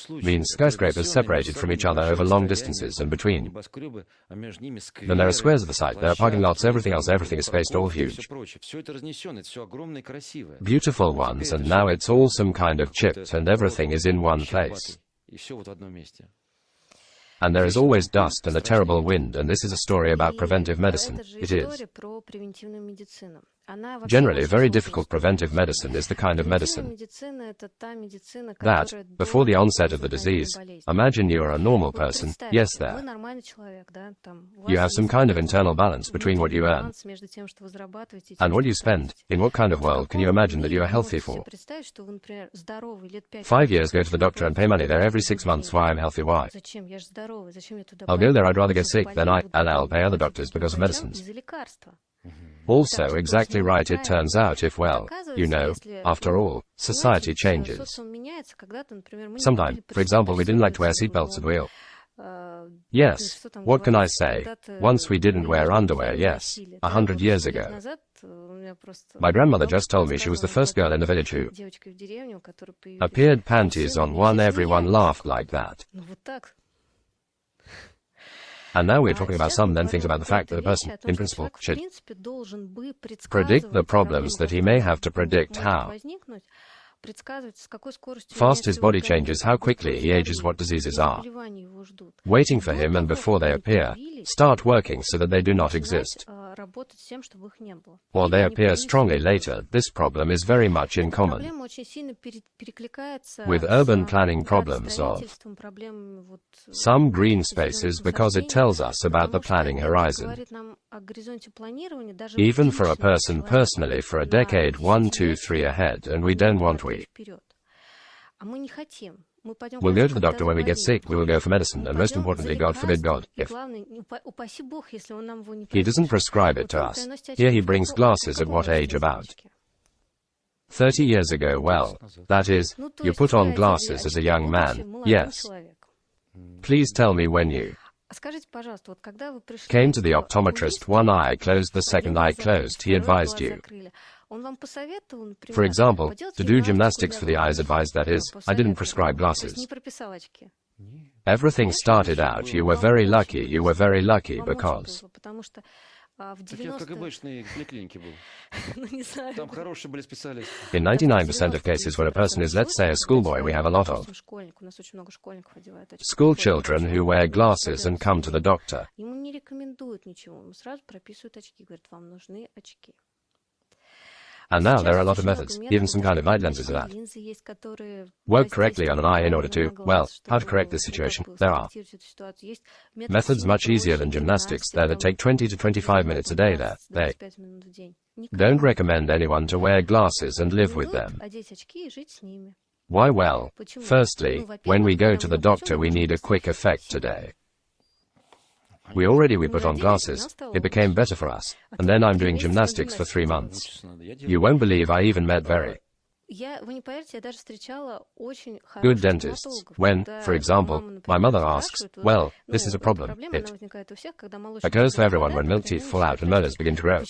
means skyscrapers separated from each other over long distances, and between then there are squares of the site, there are parking lots, everything else, everything is spaced, all huge, beautiful ones, and now it's all some kind of chipped, and everything is in one place. And there is always dust and a terrible wind, and this is a story about preventive medicine. It is generally very difficult. Preventive medicine is the kind of medicine that, before the onset of the disease, imagine you are a normal person, yes, there. You have some kind of internal balance between what you earn and what you spend. In what kind of world can you imagine that you are healthy for 5 years, go to the doctor and pay money there every 6 months? Why I'm healthy? Why? I'll go there, I'd rather get sick than I'll pay other doctors because of medicines. Also, exactly right, it turns out if, well, you know, after all, society changes. Sometime, for example, we didn't like to wear seatbelts at the wheel. Yes, what can I say? Once we didn't wear underwear, yes, 100 years ago. My grandmother just told me she was the first girl in the village who appeared panties on one. Everyone laughed like that. And now we're talking about some then things about the fact that a person, in principle, should predict the problems that he may have to predict, how fast his body changes, how quickly he ages, what diseases are waiting for him, and before they appear, start working so that they do not exist, or they appear strongly later. This problem is very much in common with urban planning problems of some green spaces, because it tells us about the planning horizon. Even for a person personally, for a decade, 1, 2, 3 ahead, and we don't want. We'll go to the doctor when we get sick, we will go for medicine, and most importantly, God forbid God, if He doesn't prescribe it to us. Here He brings glasses at what age? About 30 years ago. Well, that is, you put on glasses as a young man, yes. Please tell me, when you came to the optometrist, one eye closed, the second eye closed, he advised you For example, to do gymnastics for the eyes advised, that is, I didn't prescribe glasses. Everything started out, you were very lucky because... Так я как обычный поликлинике был. Там хорошие были специалисты. In 99% of cases when a person is, let's say, a schoolboy, we have a lot of school children who wear glasses and come to the doctor. And now there are a lot of methods, even some kind of light lenses of that. Work correctly on an eye in order to, well, how to correct this situation. There are methods much easier than gymnastics there that take 20 to 25 minutes a day there. They don't recommend anyone to wear glasses and live with them. Why? Well, firstly, when we go to the doctor we need a quick effect today. We put on glasses, it became better for us, and then I'm doing gymnastics for 3 months. You won't believe I even met very good dentists. When, for example, my mother asks, well, this is a problem, it occurs for everyone when milk teeth fall out and molars begin to grow.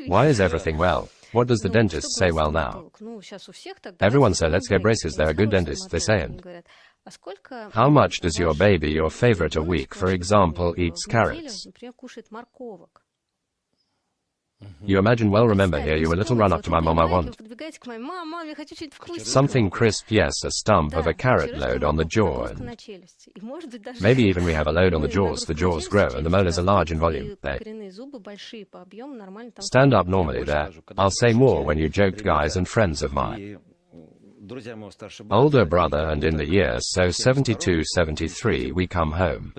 Why is everything well? What does the dentist say well now? Everyone said, let's get braces, they're a good dentist, they say, and how much does your baby, your favorite, a week, for example, eats carrots? You imagine, well, remember here, you a little run up to my mom, I want something crisp, yes, a stump of a carrot load on the jaw, and maybe even we have a load on the jaws grow, and the molars are large in volume. They stand up normally there. I'll say more when you joked, guys and friends of mine. Older brother, and in the year, so 72, 73, we come home.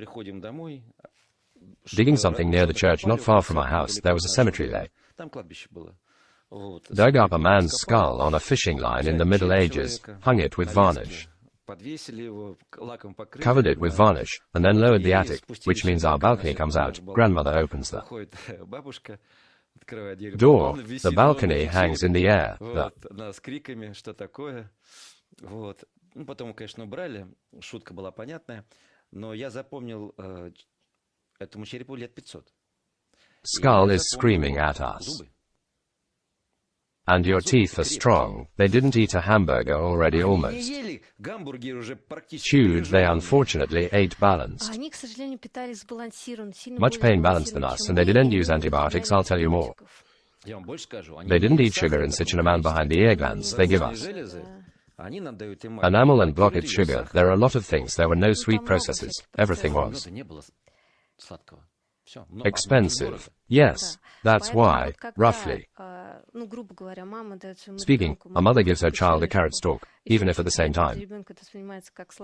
Digging something near the church not far from our house, there was a cemetery there. Dug up a man's skull on a fishing line in the Middle Ages, hung it with varnish, covered it with varnish, and then lowered the attic, which means our balcony comes out. Grandmother opens the door. The balcony hangs in the air. Потом, конечно, убрали. Шутка была понятная. Но я запомнил этому черепу лет 500. Skull is screaming at us. And your teeth are strong. They didn't eat a hamburger already almost. Chewed, they unfortunately ate balanced. Much pain balanced than us, and they didn't use antibiotics, I'll tell you more. They didn't eat sugar in such an amount behind the ear glands, they give us enamel and block it sugar. There are a lot of things, there were no sweet processes, everything was expensive. Yes, that's why, roughly speaking, a mother gives her child a carrot stalk, even if at the same time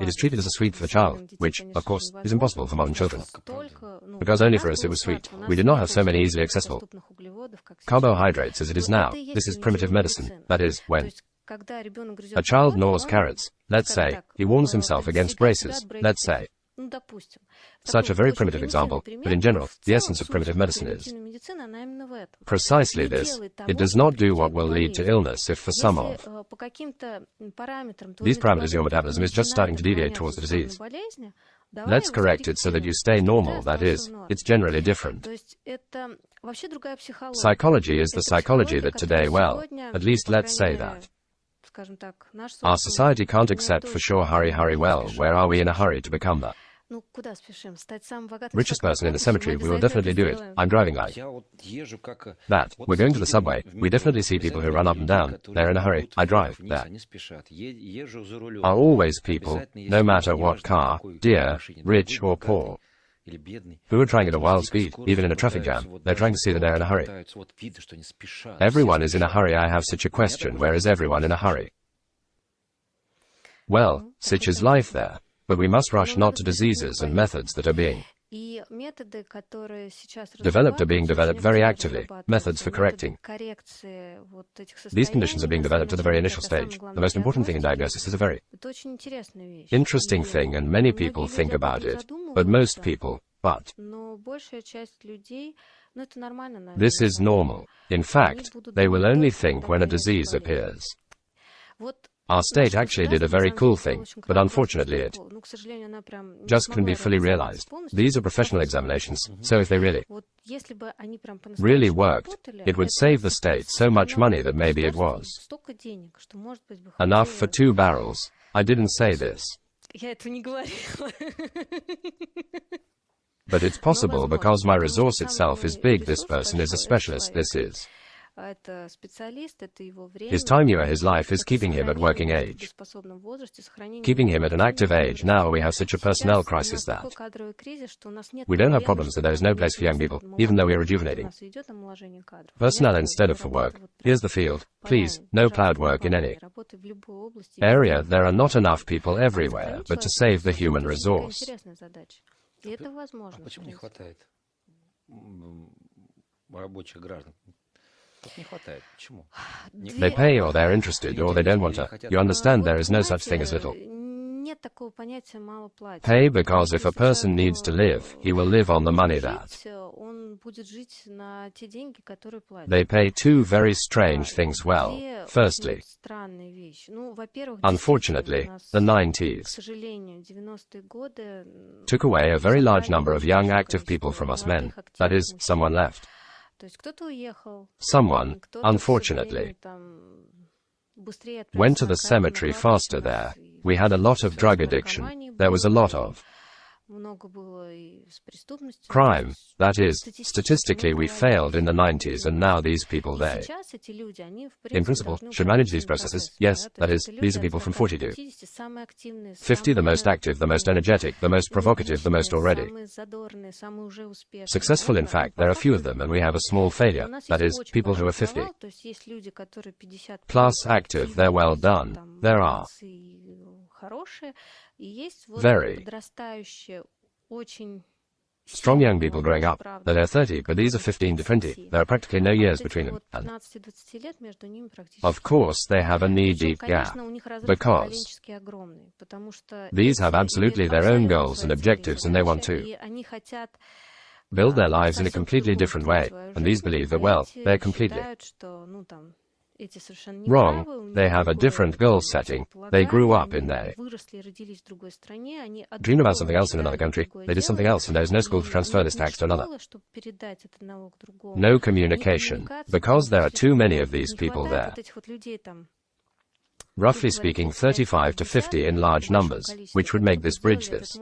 it is treated as a sweet for the child, which, of course, is impossible for modern children. Because only for us it was sweet. We did not have so many easily accessible carbohydrates as it is now. This is primitive medicine. That is, when a child gnaws carrots, let's say, he warns himself against braces, let's say. Such a very primitive example, but in general, the essence of primitive medicine is precisely this. It does not do what will lead to illness if for some of these parameters your metabolism is just starting to deviate towards the disease. Let's correct it so that you stay normal, that is, it's generally different. Psychology is the psychology that today, well, at least let's say that our society can't accept for sure. Hurry, well, where are we in a hurry to become the richest person in the cemetery? We will definitely do it. I'm driving like that. We're going to the subway. We definitely see people who run up and down. They're in a hurry. I drive. There are always people, no matter what car, dear, rich or poor, who are trying at a wild speed, even in a traffic jam. They're trying to see that they're in a hurry. Everyone is in a hurry. I have such a question. Where is everyone in a hurry? Well, such is life there. But we must rush not to diseases, and methods that are being developed very actively, methods for correcting. These conditions are being developed at the very initial stage. The most important thing in diagnosis is a very interesting thing, and many people think about it, but most people, this is normal. In fact, they will only think when a disease appears. Our state actually did a very cool thing, but unfortunately it just couldn't be fully realized. These are professional examinations, so if they really worked, it would save the state so much money that maybe it was enough for 2 barrels. I didn't say this. But it's possible because my resource itself is big. This person is a specialist. This is his time, his life is keeping him at working age, keeping him at an active age. Now we have such a personnel crisis that we don't have problems, that there is no place for young people, even though we are rejuvenating personnel instead of for work. Here's the field, please, no plowed work in any area. There are not enough people everywhere, but to save the human resource. Почему не хватает рабочих граждан? Не хватает. Почему? They pay, or they're interested, or they don't want to. You understand, there is no such thing as little pay, because if a person needs to live, he will live on the money that they pay. 2 very strange things. Well, firstly, unfortunately, the 90s took away a very large number of young active people from us men. That is, someone left. Someone, unfortunately, went to the cemetery faster there. We had a lot of drug addiction. There was a lot of crime. That is, statistically we failed in the 90s, and now these people, they, in principle, should manage these processes. Yes, that is, these are people from 40 to 50, the most active, the most energetic, the most provocative, the most already successful. In fact, there are few of them, and we have a small failure. That is, people who are 50 plus active, they're well done. There are very strong young people growing up. That are 30, but these are 15 to 20. There are practically no years between them. And of course, they have a knee-deep gap, because these have absolutely their own goals and objectives, and they want to build their lives in a completely different way. And these believe that, well, they're completely wrong. They have a different goal setting. They grew up in, they dreamed about something else in another country. They did something else, and there's no school to transfer this tax to another. No communication, because there are too many of these people there. Roughly speaking, 35 to 50 in large numbers, which would make this bridge, this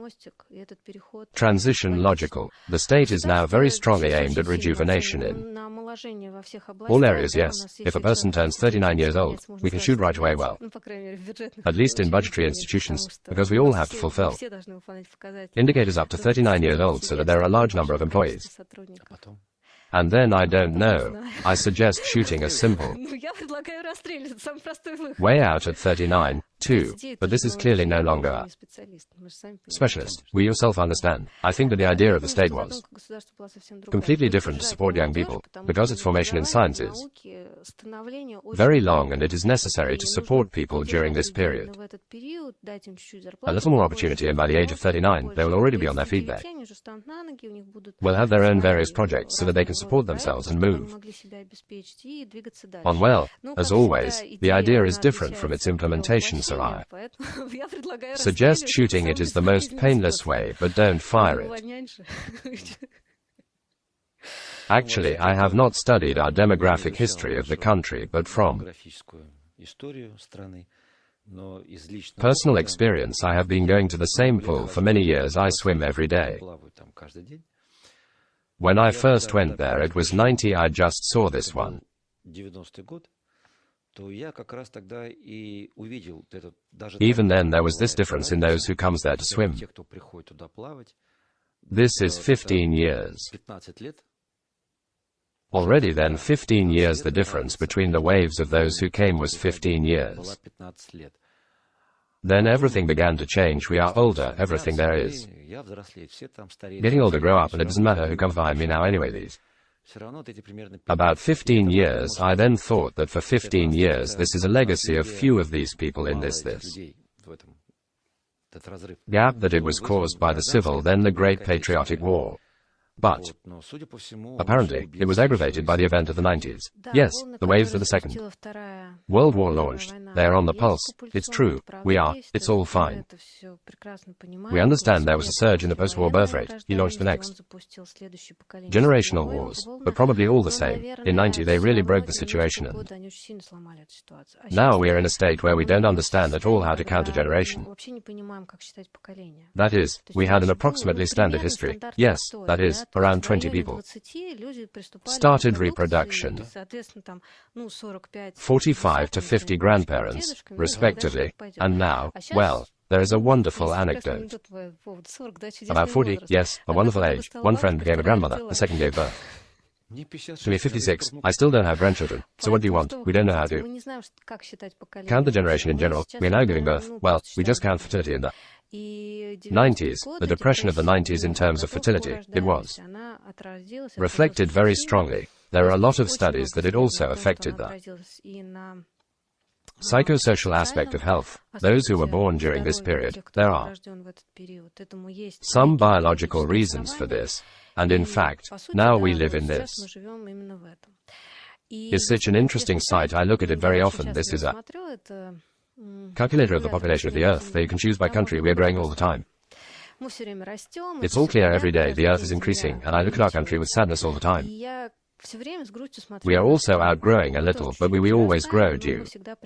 transition, logical. The state is now very strongly aimed at rejuvenation in all areas. Yes, if a person turns 39 years old, we can shoot right away. Well, at least in budgetary institutions, because we all have to fulfill indicators up to 39 years old, so that there are a large number of employees. And then, I don't know, I suggest shooting a simple way out at 39, too. But this is clearly no longer a specialist. We yourself understand. I think that the idea of the state was completely different to support young people, because its formation in science is very long, and it is necessary to support people during this period. A little more opportunity, and by the age of 39, they will already be on their feet. They will have their own various projects, so that they can support themselves and move on. Well, as always, the idea is different from its implementation, so I suggest shooting it is the most painless way, but don't fire it. Actually, I have not studied our demographic history of the country, but from personal experience, I have been going to the same pool for many years. I swim every day. When I first went there, it was 90. I just saw this one. Even then, there was this difference in those who comes there to swim. This is 15 years. Already then, 15 years, the difference between the waves of those who came was 15 years. Then everything began to change. We are older, everything there is getting older, grow up, and it doesn't matter who comes behind me now anyway. These about 15 years, I then thought that for 15 years this is a legacy of few of these people in this gap, that it was caused by the civil, then the Great Patriotic War. But, Но, судя по всему, apparently, it was aggravated by the event of the 90s. Yes, the waves of the Second World War launched. They are on the pulse. It's true. We are. It's all fine. We understand there was a surge in the post-war birth rate. He launched the next. Generational wars, but probably all the same. In 90 they really broke the situation, and now we are in a state where we don't understand at all how to count a generation. That is, we had an approximately standard history. Yes, that is, around 20 people. Started reproduction. 45 to 50 grandparents, respectively, and now, well, there is a wonderful anecdote. About 40, yes, a wonderful age. One friend became a grandmother, the second gave birth. To me, 56, I still don't have grandchildren. So what do you want? We don't know how to count the generation in general. We are now giving birth. Well, we just count fertility in the 90s. The depression of the 90s in terms of fertility, it was reflected very strongly. There are a lot of studies that it also affected the psychosocial aspect of health. Those who were born during this period, there are some biological reasons for this. And in fact, now we live in this. It's such an interesting sight. I look at it very often. This is a calculator of the population of the Earth. They can choose by country. We are growing all the time. It's all clear every day. The Earth is increasing, and I look at our country with sadness all the time. We are also outgrowing a little, but we always grow due to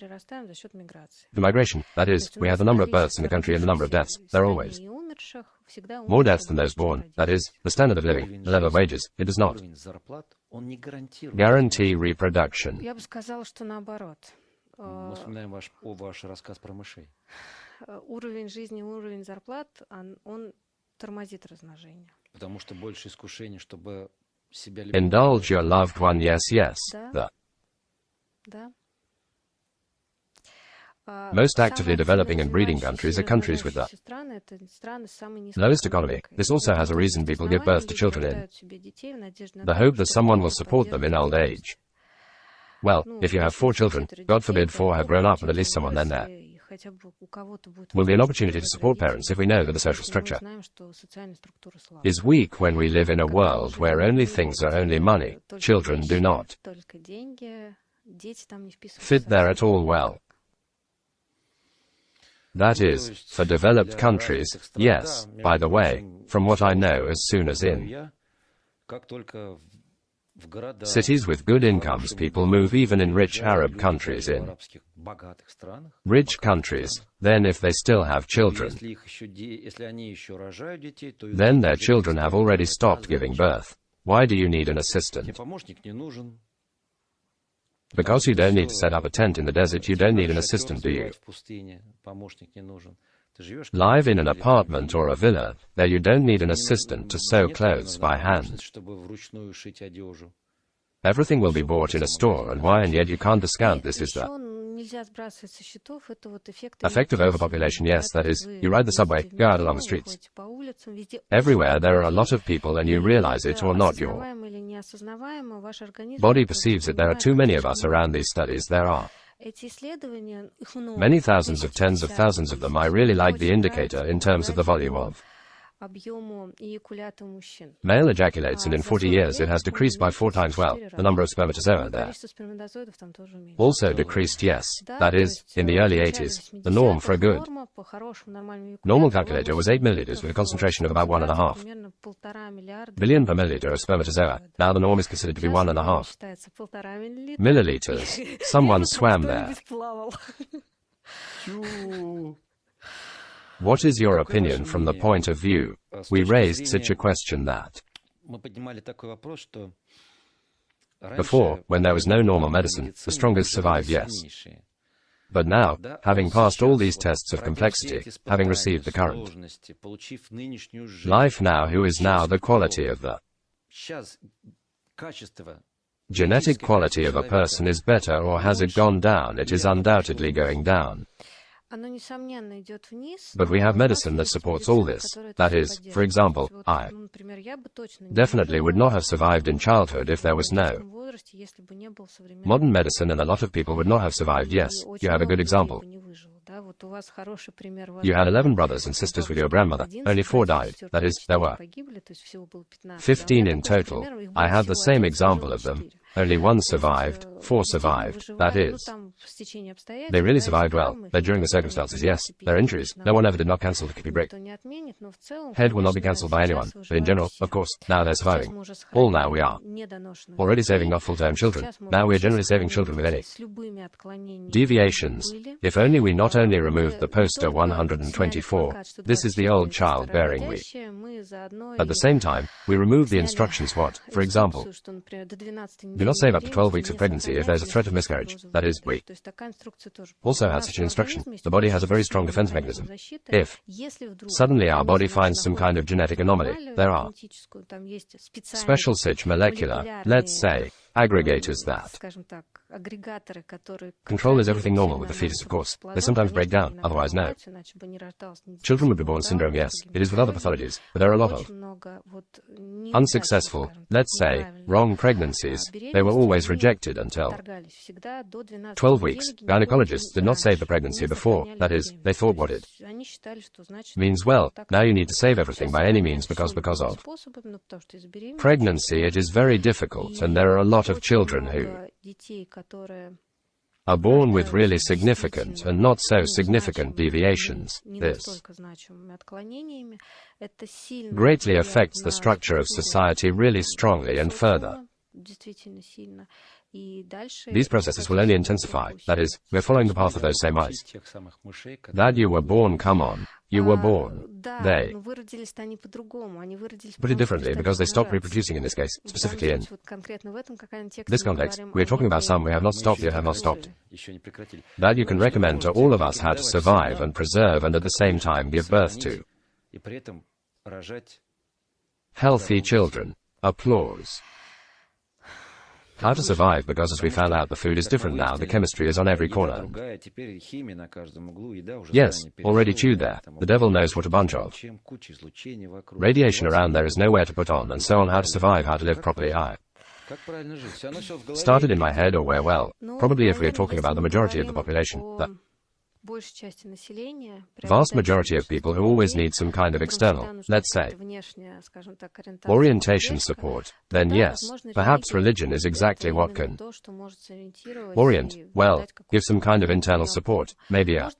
migration. That is, we have the number of births in the country and the number of deaths. There are always more deaths than those born. That is, the standard of living, the level of wages, it does not guarantee reproduction. Мы вспоминаем ваш рассказ про мышей. Уровень жизни, уровень зарплат, он тормозит размножение. Потому что больше искушений, чтобы себя любить. Indulge your loved one, yes, yes. Да. Most actively developing and breeding countries are countries with the lowest economy. This also has a reason people give birth to children in the hope that someone will support them in old age. Well, if you have 4 children, God forbid 4 have grown up, and at least someone then there will be an opportunity to support parents if we know that the social structure is weak when we live in a world where only things are only money. Children do not fit there at all well. That is, for developed countries, yes, by the way, from what I know, as soon as in cities with good incomes people move, even in rich Arab countries, in rich countries, then if they still have children, then their children have already stopped giving birth. Why do you need an assistant? Because you don't need to set up a tent in the desert, you don't need an assistant, do you? Live in an apartment or a villa, there you don't need an assistant to sew clothes by hand. Everything will be bought in a store, and why, and yet you can't discount this is the effect of overpopulation. Yes, that is, you ride the subway, go out along the streets. Everywhere there are a lot of people, and you realize it or not, your body perceives it. There are too many of us around these studies. There are many thousands of tens of thousands of them. I really like the indicator in terms of the volume of male ejaculates, and in 40 years it has decreased by 4 times. Well, the number of spermatozoa there also decreased, yes. That is, in the early 80s, the norm for a good normal calculator was 8 milliliters with a concentration of about 1.5 billion per milliliter of spermatozoa. Now the norm is considered to be 1.5 milliliters. Someone swam there. What is your opinion from the point of view? We raised such a question that before, when there was no normal medicine, the strongest survived, yes. But now, having passed all these tests of complexity, having received the current life now, who is now the quality of the genetic quality of a person is better, or has it gone down? It is undoubtedly going down. But we have medicine that supports all this. That is, for example, I definitely would not have survived in childhood if there was no modern medicine, and a lot of people would not have survived. Yes, you have a good example. You had 11 brothers and sisters with your grandmother. Only 4 died. That is, there were 15 in total. I had the same example of them. Only 1 survived, 4 survived. That is, they really survived well. But during the circumstances, yes, their injuries. No one ever did not cancel the kidney break. Head will not be cancelled by anyone. But in general, of course, now they're surviving. All now we are. Already saving not full-term children. Now we are generally saving children with any deviations. If only we not only removed the poster 124, this is the old child-bearing week. At the same time, we remove the instructions what, for example, do not save up to 12 weeks of pregnancy if there's a threat of miscarriage. That is, we also had such an instruction. The body has a very strong defense mechanism. If suddenly our body finds some kind of genetic anomaly, there are special such molecular, let's say, aggregators that control is everything normal with the fetus, of course. They sometimes break down, otherwise no. Children would be born syndrome, yes. It is with other pathologies, but there are a lot of unsuccessful, let's say, wrong pregnancies. They were always rejected until 12 weeks. Gynecologists did not save the pregnancy before. That is, they thought what it means, well, now you need to save everything by any means because of pregnancy. It is very difficult, and there are a lot of children who are born with really significant and not so significant deviations. This greatly affects the structure of society really strongly and further. These processes will only intensify. That is, we're following the path of those same mice. That you were born, come on. You were born. They put it differently because they stopped reproducing in this case, specifically in this context. We are talking about some we have not stopped yet have not stopped. That you can recommend to all of us how to survive and preserve and at the same time give birth to healthy children. Applause. How to survive because as we found out the food is different now, the chemistry is on every corner. Yes, already chewed there. The devil knows what a bunch of radiation around there is nowhere to put on and so on. How to survive, how to live properly. I started in my head or where, well, probably if we are talking about the majority of the population, the vast majority of people who always need some kind of external, let's say, orientation support, then yes, perhaps religion is exactly what can orient, well, give some kind of internal support, maybe a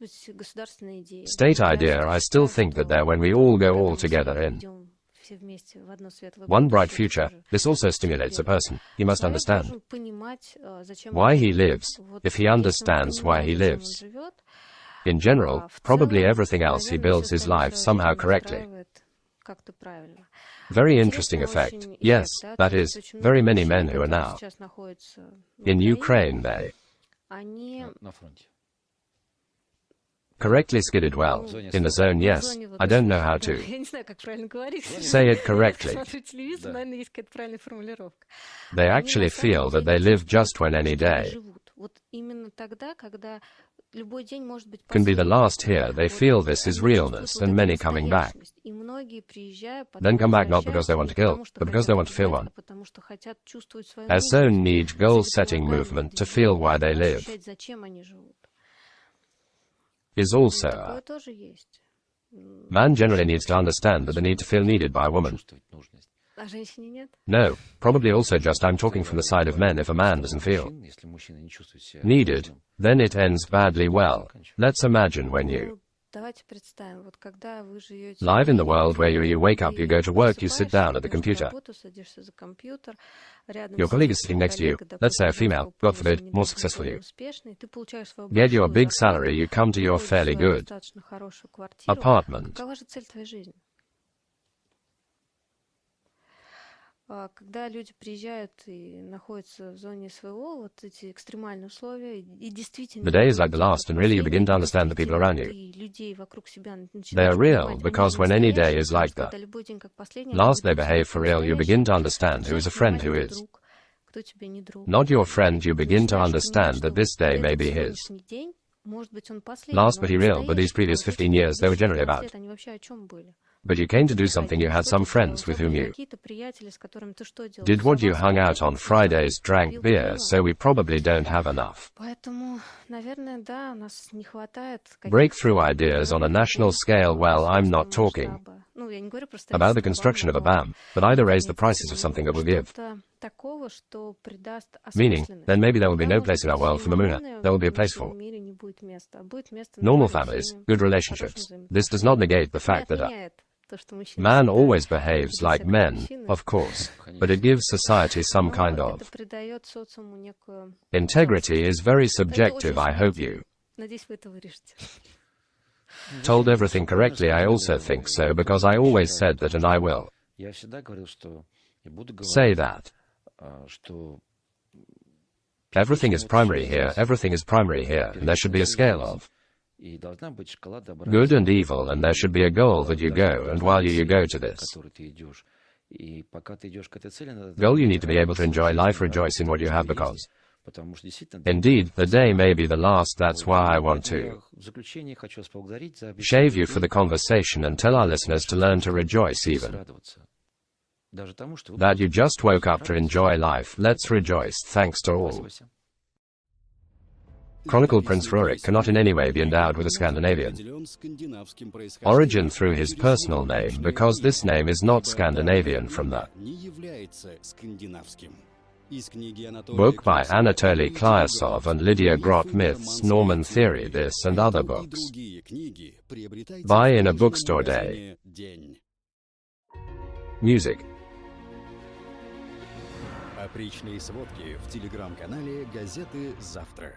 state idea. I still think that there when we all go all together in one bright future, this also stimulates a person. He must understand why he lives. If he understands why he lives, in general, probably everything else he builds his life somehow correctly. Very interesting effect. Yes, that is, very many men who are now in Ukraine, they correctly skidded well. In the zone, yes. I don't know how to say it correctly. They actually feel that they live just when any day can be the last here. They feel this is realness and many coming back. Then come back not because they want to kill, but because they want to feel one. As so need goal-setting movement to feel why they live. Is also a man generally needs to understand that the need to feel needed by a woman. No, probably also just I'm talking from the side of men. If a man doesn't feel needed, then it ends badly well. Let's imagine when you live in the world where you wake up, you go to work, you sit down at the computer. Your colleague is sitting next to you, let's say a female, God forbid, more successful you. Get your big salary, you come to your fairly good apartment. Когда люди приезжают и находятся в зоне СВО, вот эти экстремальные условия, и действительно... The day is like the last, and really you begin to understand the people around you. They are real, because when any day is like the last they behave for real, you begin to understand who is a friend, who is not your friend. You begin to understand that this day may be his Last but he real, but these previous 15 years they were generally about. But you came to do something, you had some friends with whom you did what, you hung out on Fridays, drank beer, so we probably don't have enough breakthrough ideas on a national scale. Well, I'm not talking about the construction of a BAM, but either raise the prices of something that will give meaning, then maybe there will be no place in our world for Mamuna, there will be a place for normal families, good relationships. This does not negate the fact that a man always behaves like men, of course, but it gives society some kind of integrity. Is very subjective. I hope you told everything correctly. I also think so, because I always said that, and I will say that. Everything is primary here, everything is primary here, and there should be a scale of good and evil, and there should be a goal that you go, and while you go to this goal, you need to be able to enjoy life, rejoice in what you have, because indeed, the day may be the last. That's why I want to shave you for the conversation and tell our listeners to learn to rejoice, even that you just woke up to enjoy life. Let's rejoice. Thanks to all. Chronicled Prince Rurik cannot in any way be endowed with a Scandinavian origin through his personal name, because this name is not Scandinavian. From the book by Anatoly Klyasov and Lydia Grott, Myths, Norman Theory, this and other books buy in a bookstore day. Music. Опричные сводки в телеграм-канале газеты «Завтра».